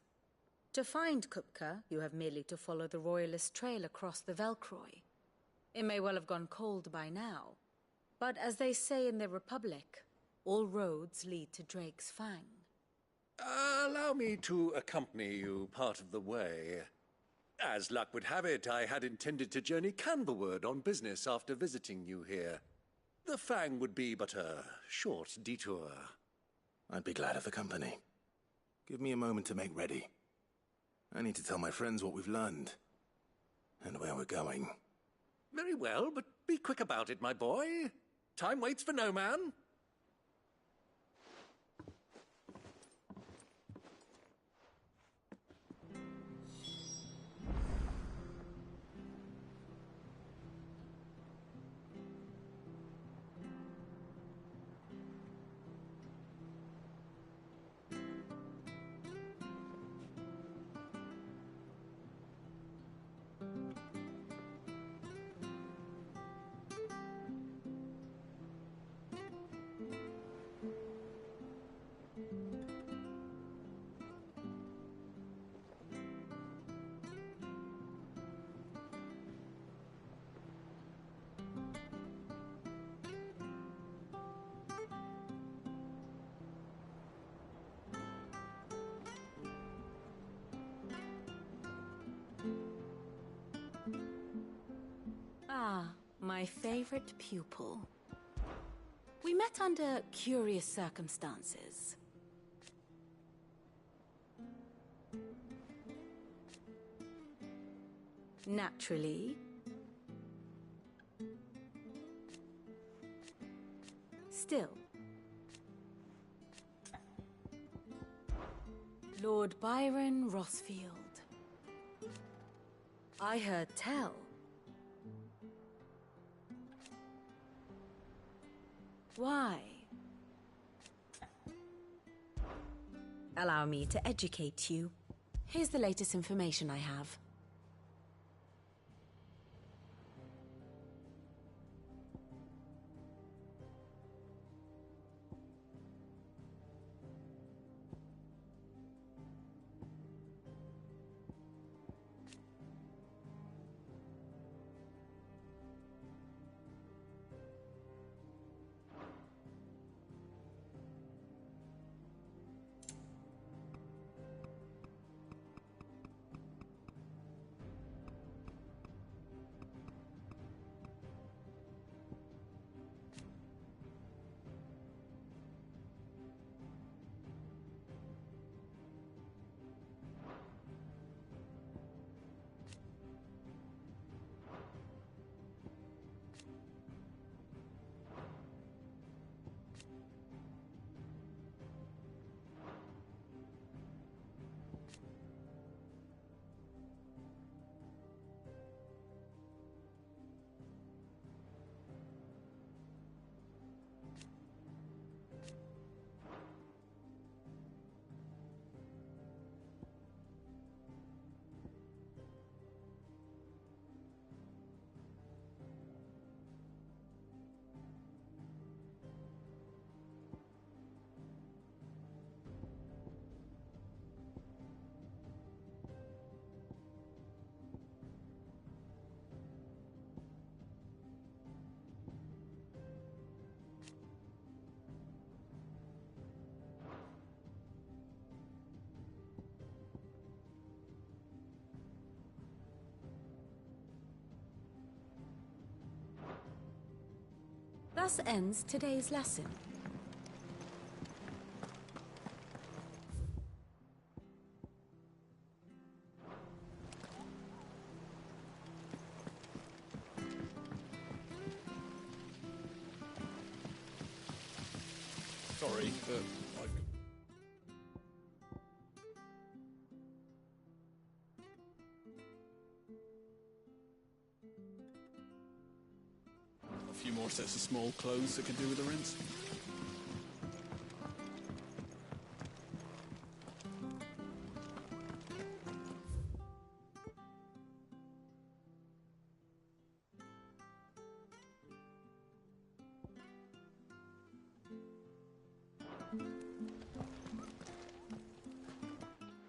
To find Kupka, you have merely to follow the Royalist trail across the Velcroy. It may well have gone cold by now, but as they say in the Republic, all roads lead to Drake's Fang. Allow me to accompany you part of the way. As luck would have it, I had intended to journey Canberward on business after visiting you here. The Fang would be but a short detour. I'd be glad of the company. Give me a moment to make ready. I need to tell my friends what we've learned, and where we're going. Very well, but be quick about it, my boy. Time waits for no man. Ah, my favorite pupil. We met under curious circumstances. Naturally. Still. Lord Byron Rothfield. I heard tell. Why? Allow me to educate you. Here's the latest information I have. Thus ends today's lesson. Sorry, A few more sets of small clothes that could do with a rinse.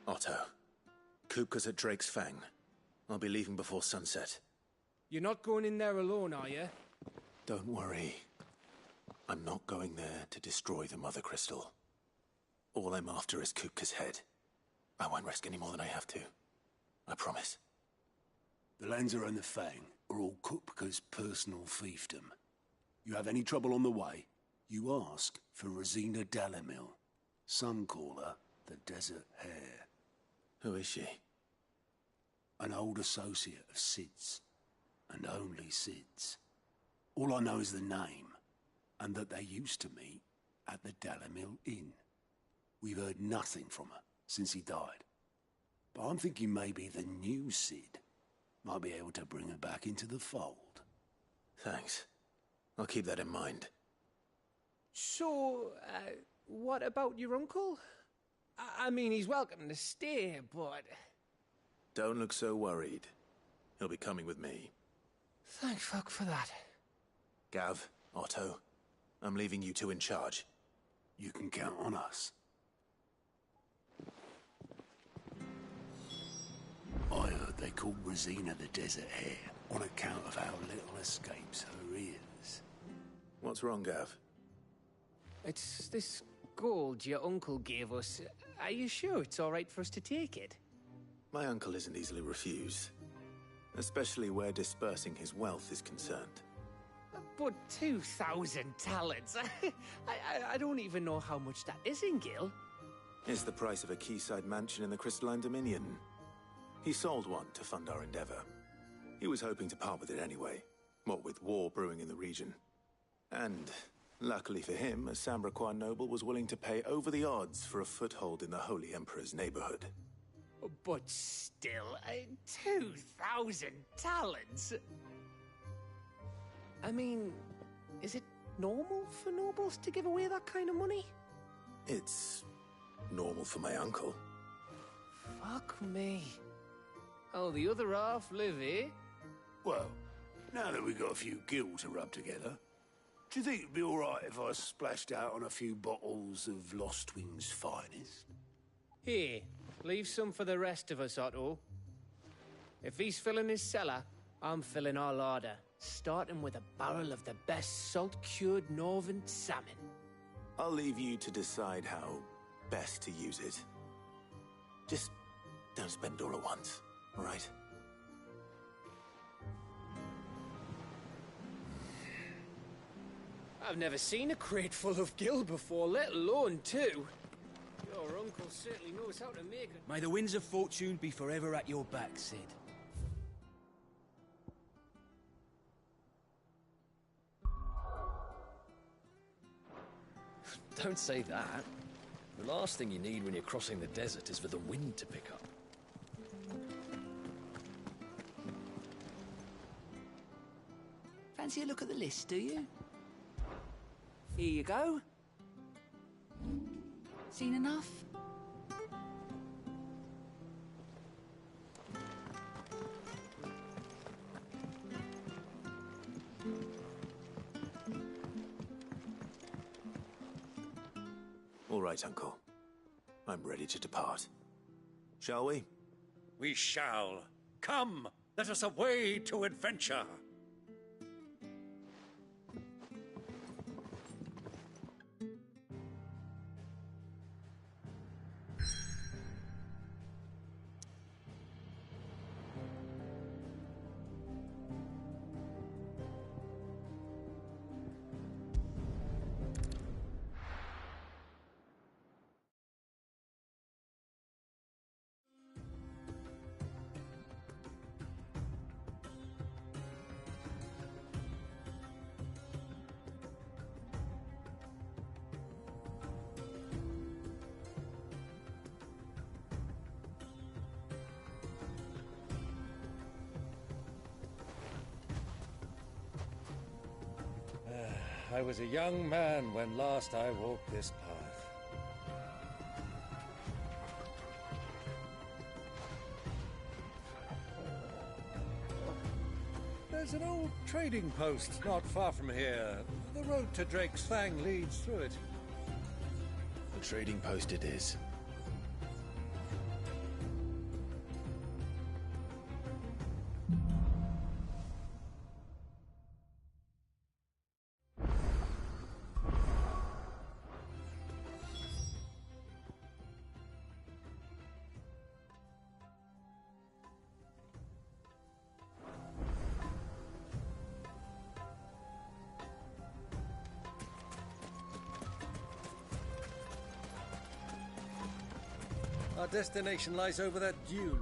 Otto, Kupka's at Drake's Fang. I'll be leaving before sunset. You're not going in there alone, are you? Don't worry. I'm not going there to destroy the Mother Crystal. All I'm after is Kupka's head. I won't risk any more than I have to. I promise. The Lancer and the Fang are all Kupka's personal fiefdom. You have any trouble on the way, you ask for Rosina Dalamil. Some call her the Desert Hare. Who is she? An old associate of Sid's, and only Sid's. All I know is the name, and that they used to meet at the Dalamil Inn. We've heard nothing from her since he died. But I'm thinking maybe the new Sid might be able to bring her back into the fold. Thanks. I'll keep that in mind. So, what about your uncle? I mean, he's welcome to stay, but... Don't look so worried. He'll be coming with me. Thank fuck for that. Gav, Otto, I'm leaving you two in charge. You can count on us. I heard they called Rosina the Desert Hare on account of how little escapes her ears. What's wrong, Gav? It's this gold your uncle gave us. Are you sure it's all right for us to take it? My uncle isn't easily refused. Especially where dispersing his wealth is concerned. But 2,000 talents. I don't even know how much that is in Gil. It's the price of a quayside mansion in the Crystalline Dominion. He sold one to fund our endeavor. He was hoping to part with it anyway, what with war brewing in the region. And, luckily for him, a Sambraquan noble was willing to pay over the odds for a foothold in the Holy Emperor's neighborhood. But still, 2,000 talents? I mean, is it normal for nobles to give away that kind of money? It's normal for my uncle. Fuck me. Oh, the other half live here? Well, now that we've got a few gills to rub together, do you think it'd be all right if I splashed out on a few bottles of Lostwing's finest? Here, leave some for the rest of us, Otto. If he's filling his cellar, I'm filling our larder, starting with a barrel of the best salt-cured northern salmon. I'll leave you to decide how best to use it. Just don't spend it all at once, all right? I've never seen a crate full of gill before, let alone two. Your uncle certainly knows how to make it. May the winds of fortune be forever at your back, Sid. Don't say that. The last thing you need when you're crossing the desert is for the wind to pick up. Fancy a look at the list, do you? Here you go. Seen enough? All right, Uncle. I'm ready to depart. Shall we? We shall. Come, let us away to adventure. I was a young man when last I walked this path. There's an old trading post not far from here. The road to Drake's Fang leads through it. The trading post it is. Our destination lies over that dune.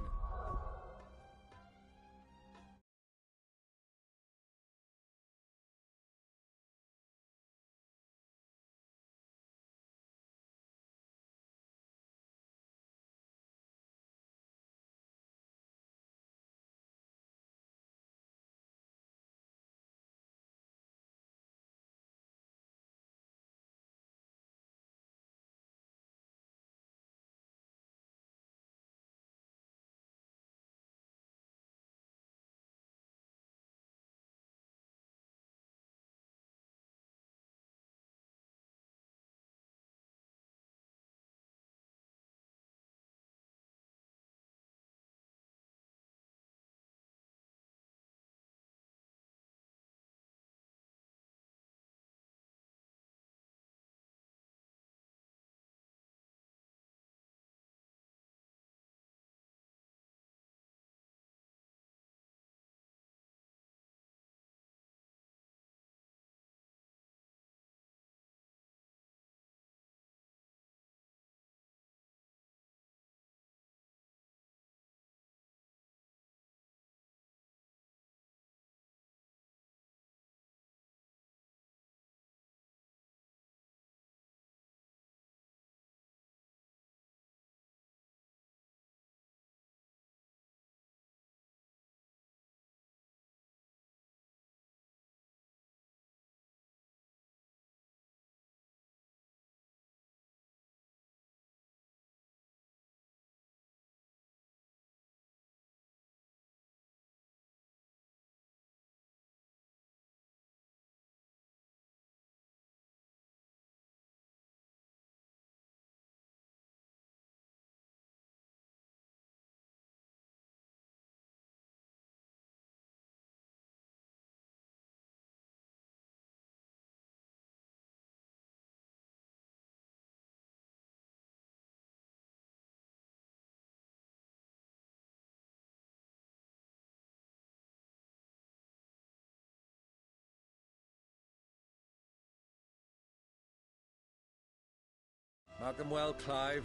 Welcome well, Clive.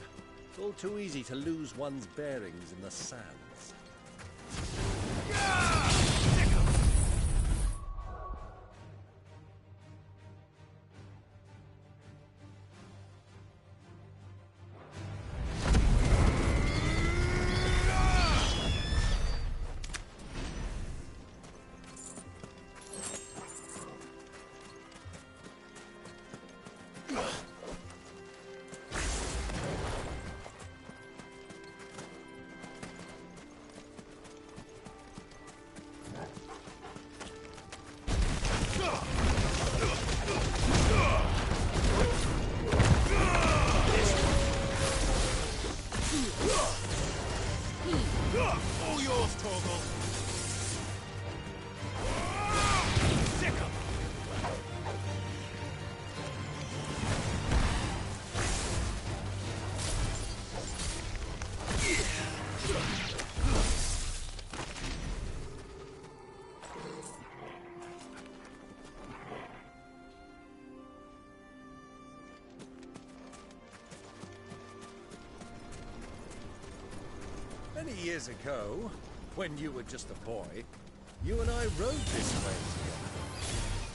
It's all too easy to lose one's bearings in the sands. All yours, Torgal! Sick 'em! Many years ago, when you were just a boy, you and I rode this way together,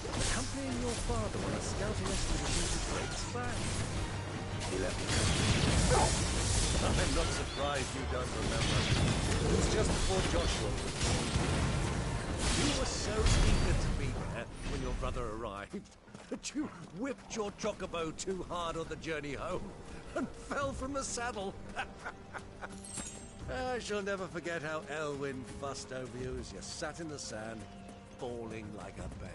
accompanying your father on a scouting expedition to Great Span. He left me. I'm not surprised you don't remember. It was just before Joshua was born. You were so eager to be there when your brother arrived that you whipped your chocobo too hard on the journey home and fell from the saddle. I shall never forget how Elwyn fussed over you as you sat in the sand, bawling like a babe.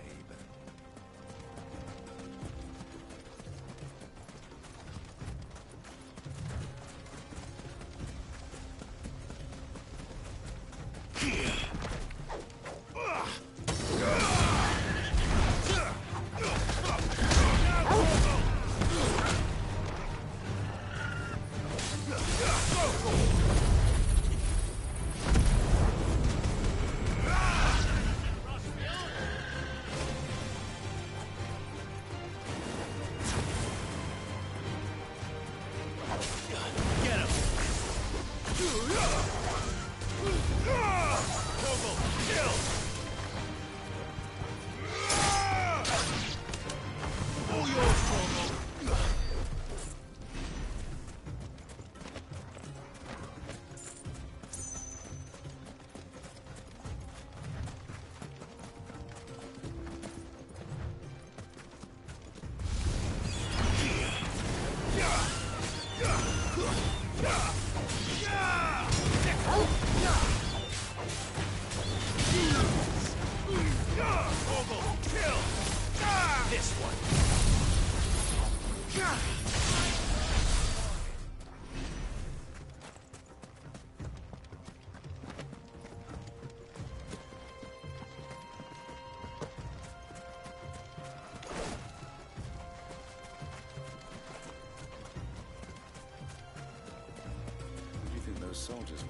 Those soldiers were.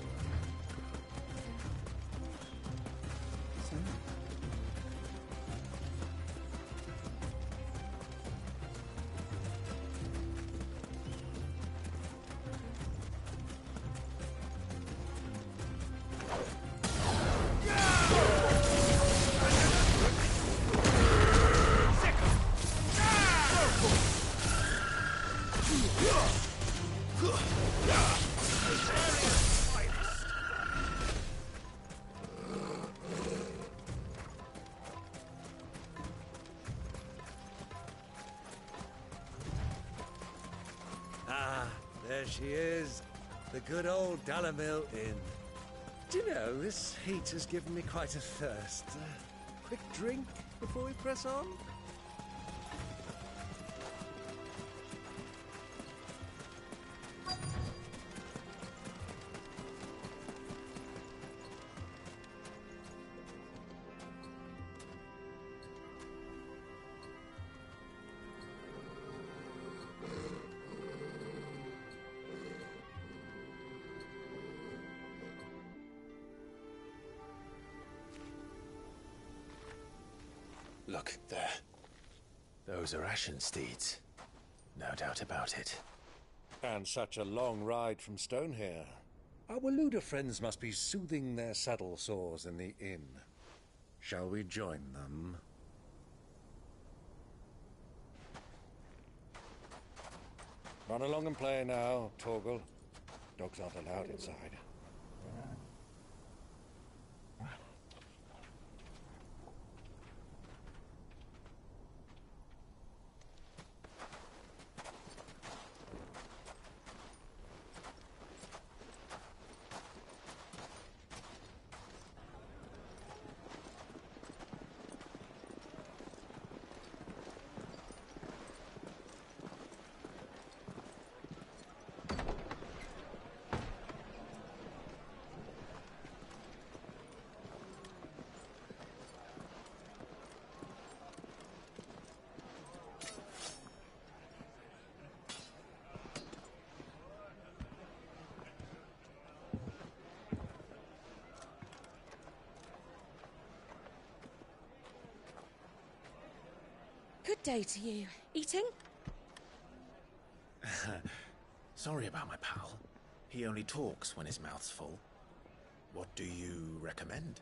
There she is, the good old Dalamil Inn. Do you know, this heat has given me quite a thirst. Quick drink before we press on? Look, there. Those are Ashen steeds. No doubt about it. And such a long ride from Stonehere. Our Luda friends must be soothing their saddle sores in the inn. Shall we join them? Run along and play now, Torgal. Dogs aren't allowed inside. Good day to you. Eating? Sorry about my pal. He only talks when his mouth's full. What do you recommend?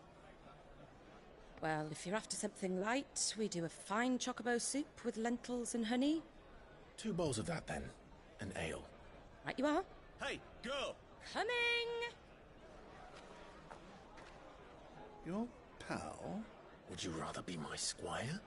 Well, if you're after something light, we do a fine chocobo soup with lentils and honey. 2 bowls of that, then. An ale. Right you are. Hey, girl! Coming! Your pal? Would you rather be my squire?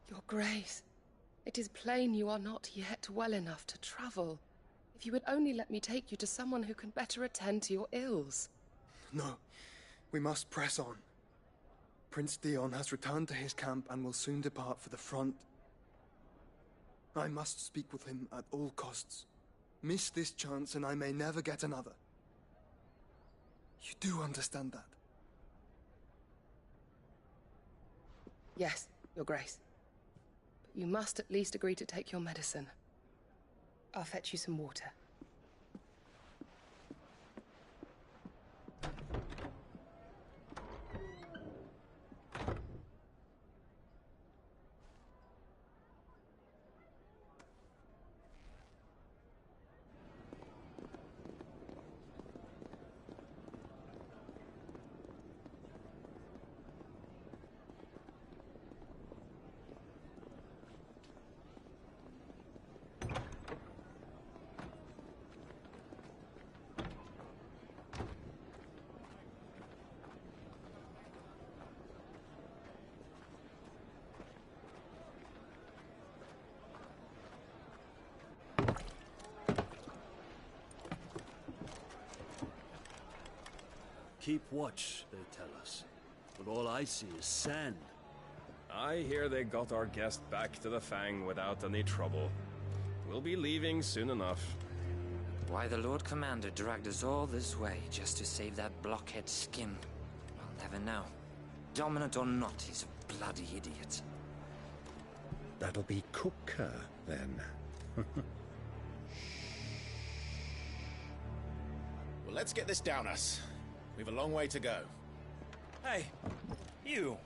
Your Grace, it is plain you are not yet well enough to travel. If you would only let me take you to someone who can better attend to your ills. No, we must press on. Prince Dion has returned to his camp and will soon depart for the front. I must speak with him at all costs. Miss this chance and I may never get another. You do understand that? Yes, Your Grace. But you must at least agree to take your medicine. I'll fetch you some water. Keep watch, they tell us. But all I see is sand. I hear they got our guest back to the Fang without any trouble. We'll be leaving soon enough. Why the Lord Commander dragged us all this way just to save that blockhead skin, I'll never know. Dominant or not, he's a bloody idiot. That'll be Cooker, then. Well, let's get this down us. We've a long way to go. Hey, you!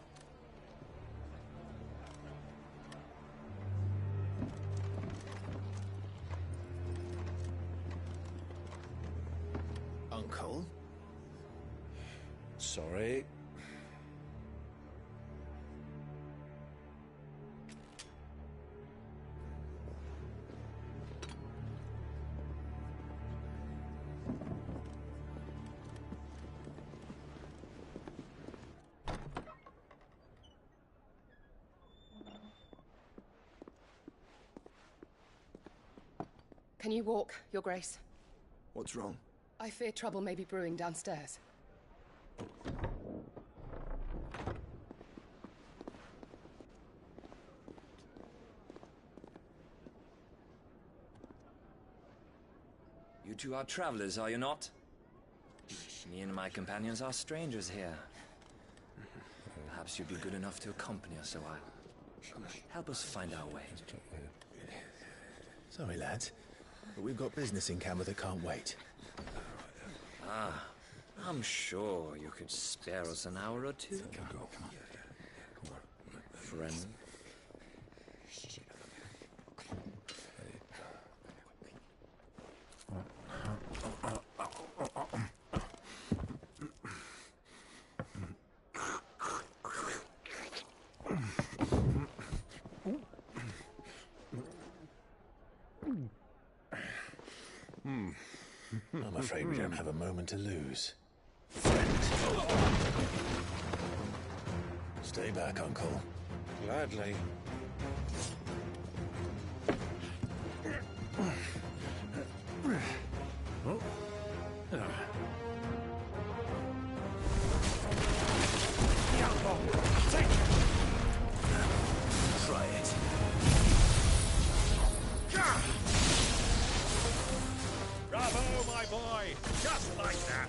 Uncle? Sorry. Can you walk, Your Grace? What's wrong? I fear trouble may be brewing downstairs. You two are travelers, are you not? Me and my companions are strangers here. Perhaps you'd be good enough to accompany us a while. Help us find our way. Sorry, lads, but we've got business in camera that can't wait. Ah, I'm sure you could spare us an hour or two. Come on. Friend. I'm afraid we don't have a moment to lose. Stay back, Uncle. Gladly. Try it. Bravo, my boy! Just like that!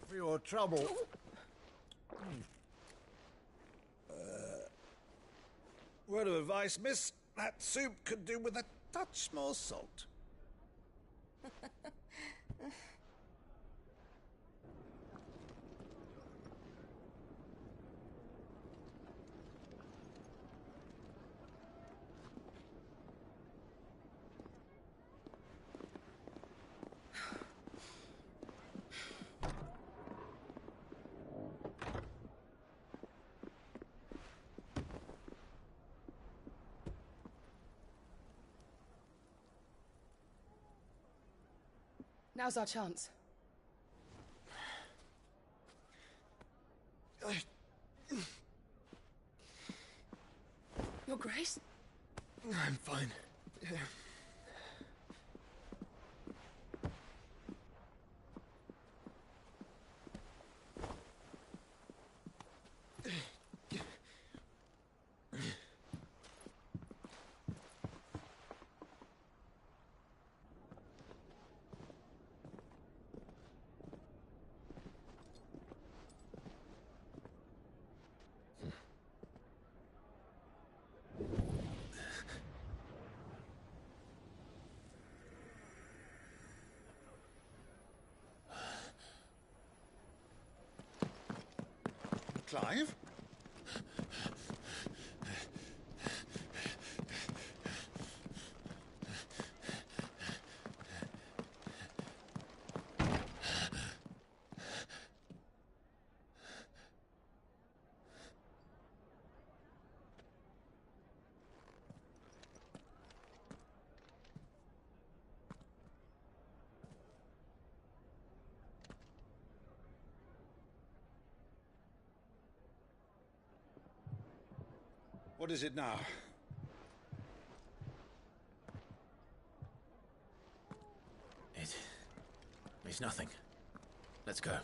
For your trouble. Word of advice, miss. That soup could do with a touch more salt. Now's our chance. Your Grace? I'm fine. Yeah. Clive? What is it now? It's nothing. Let's go.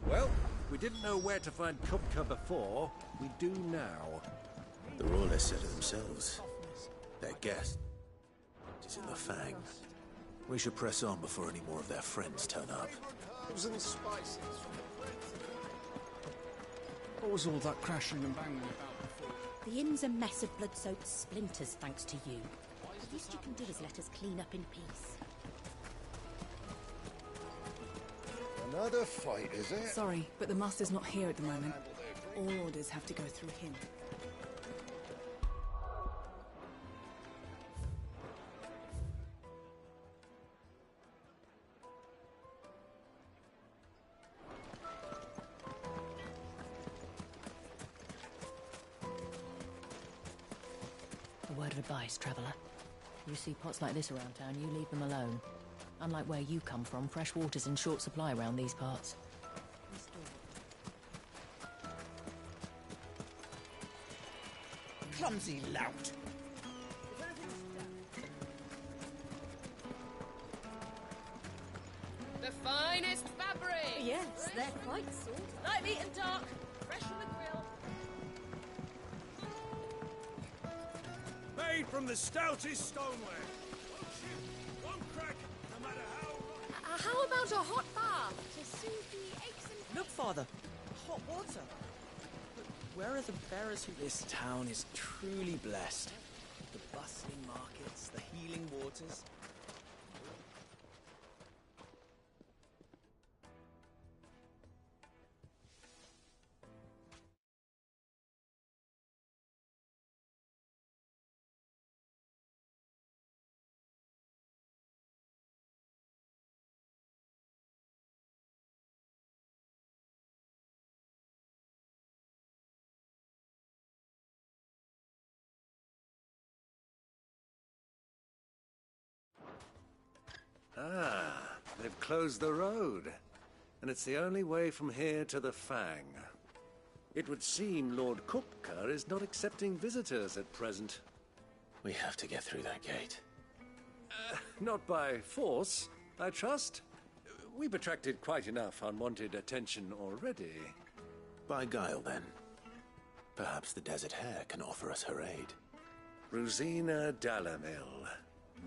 Well, we didn't know where to find Kupka before. We do now. The Royalists said it themselves. Their guest is in the Fang. We should press on before any more of their friends turn up. And spices. What was all that crashing and banging about before? The inn's a mess of blood-soaked splinters, thanks to you. The least you can do is let us clean up in peace. Another fight, is it? Sorry, but the Master's not here at the moment. All orders have to go through him. A word of advice, traveller. You see pots like this around town, you leave them alone. Unlike where you come from, fresh water's in short supply around these parts. Clumsy lout! The finest fabric! Yes, they're quite sort. Light, meat and dark, fresh from the grill. Made from the stoutest stoneware. One chip, one crack, no matter how... How about a hot bath to soothe the aches and... Look, Father. Hot water. But where are the bearers who... This town is truly blessed. The bustling markets, the healing waters. Ah, they've closed the road. And it's the only way from here to the Fang. It would seem Lord Kupka is not accepting visitors at present. We have to get through that gate. Not by force, I trust. We've attracted quite enough unwanted attention already. By guile, then. Perhaps the Desert Hare can offer us her aid. Rosina Dalamil,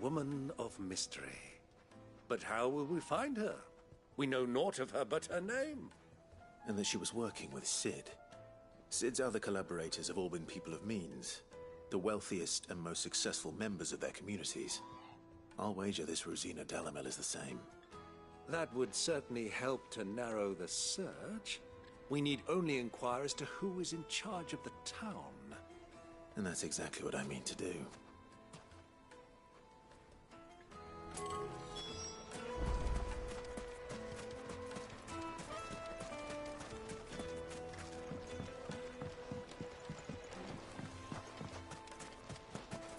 woman of mystery. But how will we find her? We know naught of her but her name. And that she was working with Cid. Cid's other collaborators have all been people of means, the wealthiest and most successful members of their communities. I'll wager this Rosina Dalamil is the same. That would certainly help to narrow the search. We need only inquire as to who is in charge of the town. And that's exactly what I mean to do.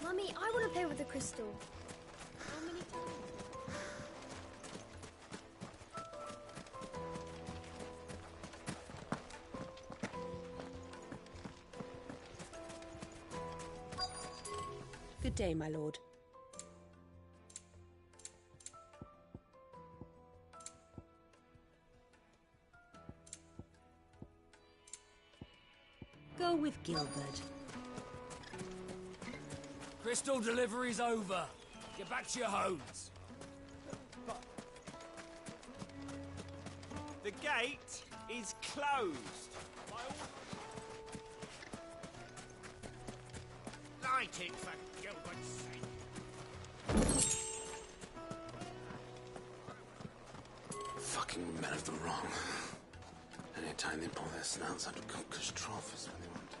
Mummy, I want to play with the crystal. How many times? Good day, my lord. Go with Gilbert. Crystal delivery's over. Get back to your homes. The gate is closed. fighting, for Gilbert's sake. Fucking men of the wrong. Anytime they pull their snouts out of Cook's trough is when they want to.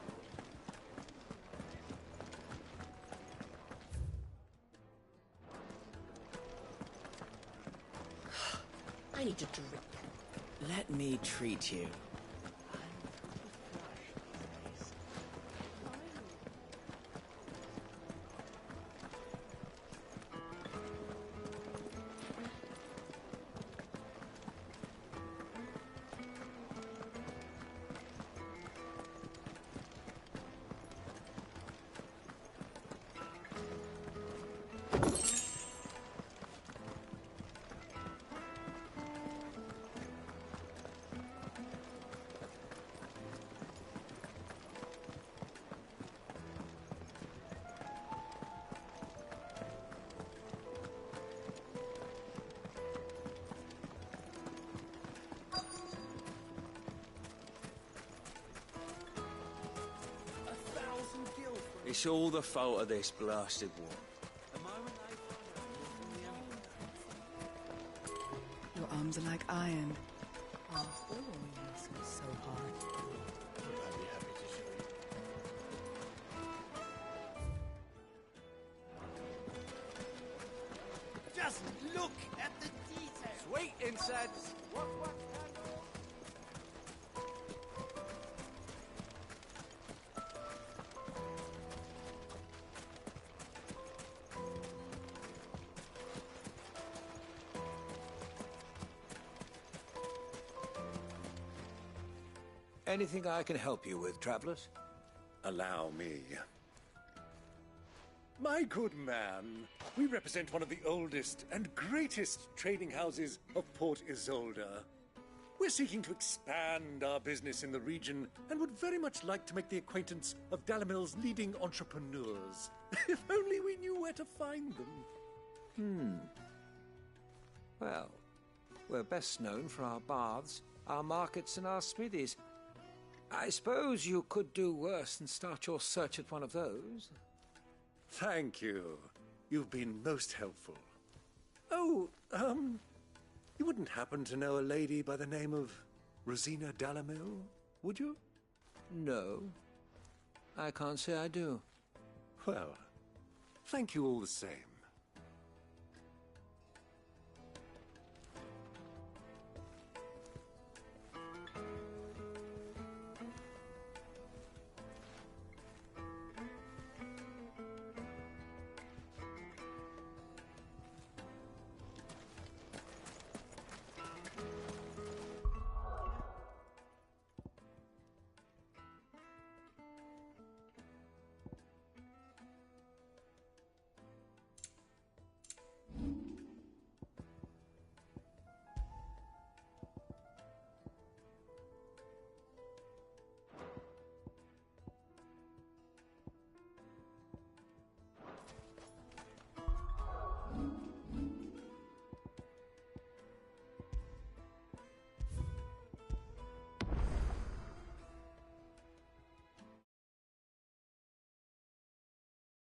I need a drink. Let me treat you. It's all the fault of this blasted war. Your arms are like iron. Oh, yes, it's so hard. I'd be happy to show you. Just look at the details. Sweet insects! What? Anything I can help you with, travelers? Allow me. My good man, we represent one of the oldest and greatest trading houses of Port Isolde. We're seeking to expand our business in the region and would very much like to make the acquaintance of Dalamil's leading entrepreneurs. If only we knew where to find them. Well, we're best known for our baths, our markets, and our smithies. I suppose you could do worse than start your search at one of those. Thank you. You've been most helpful. Oh, you wouldn't happen to know a lady by the name of Rosina Dalamil, would you? No. I can't say I do. Well, thank you all the same.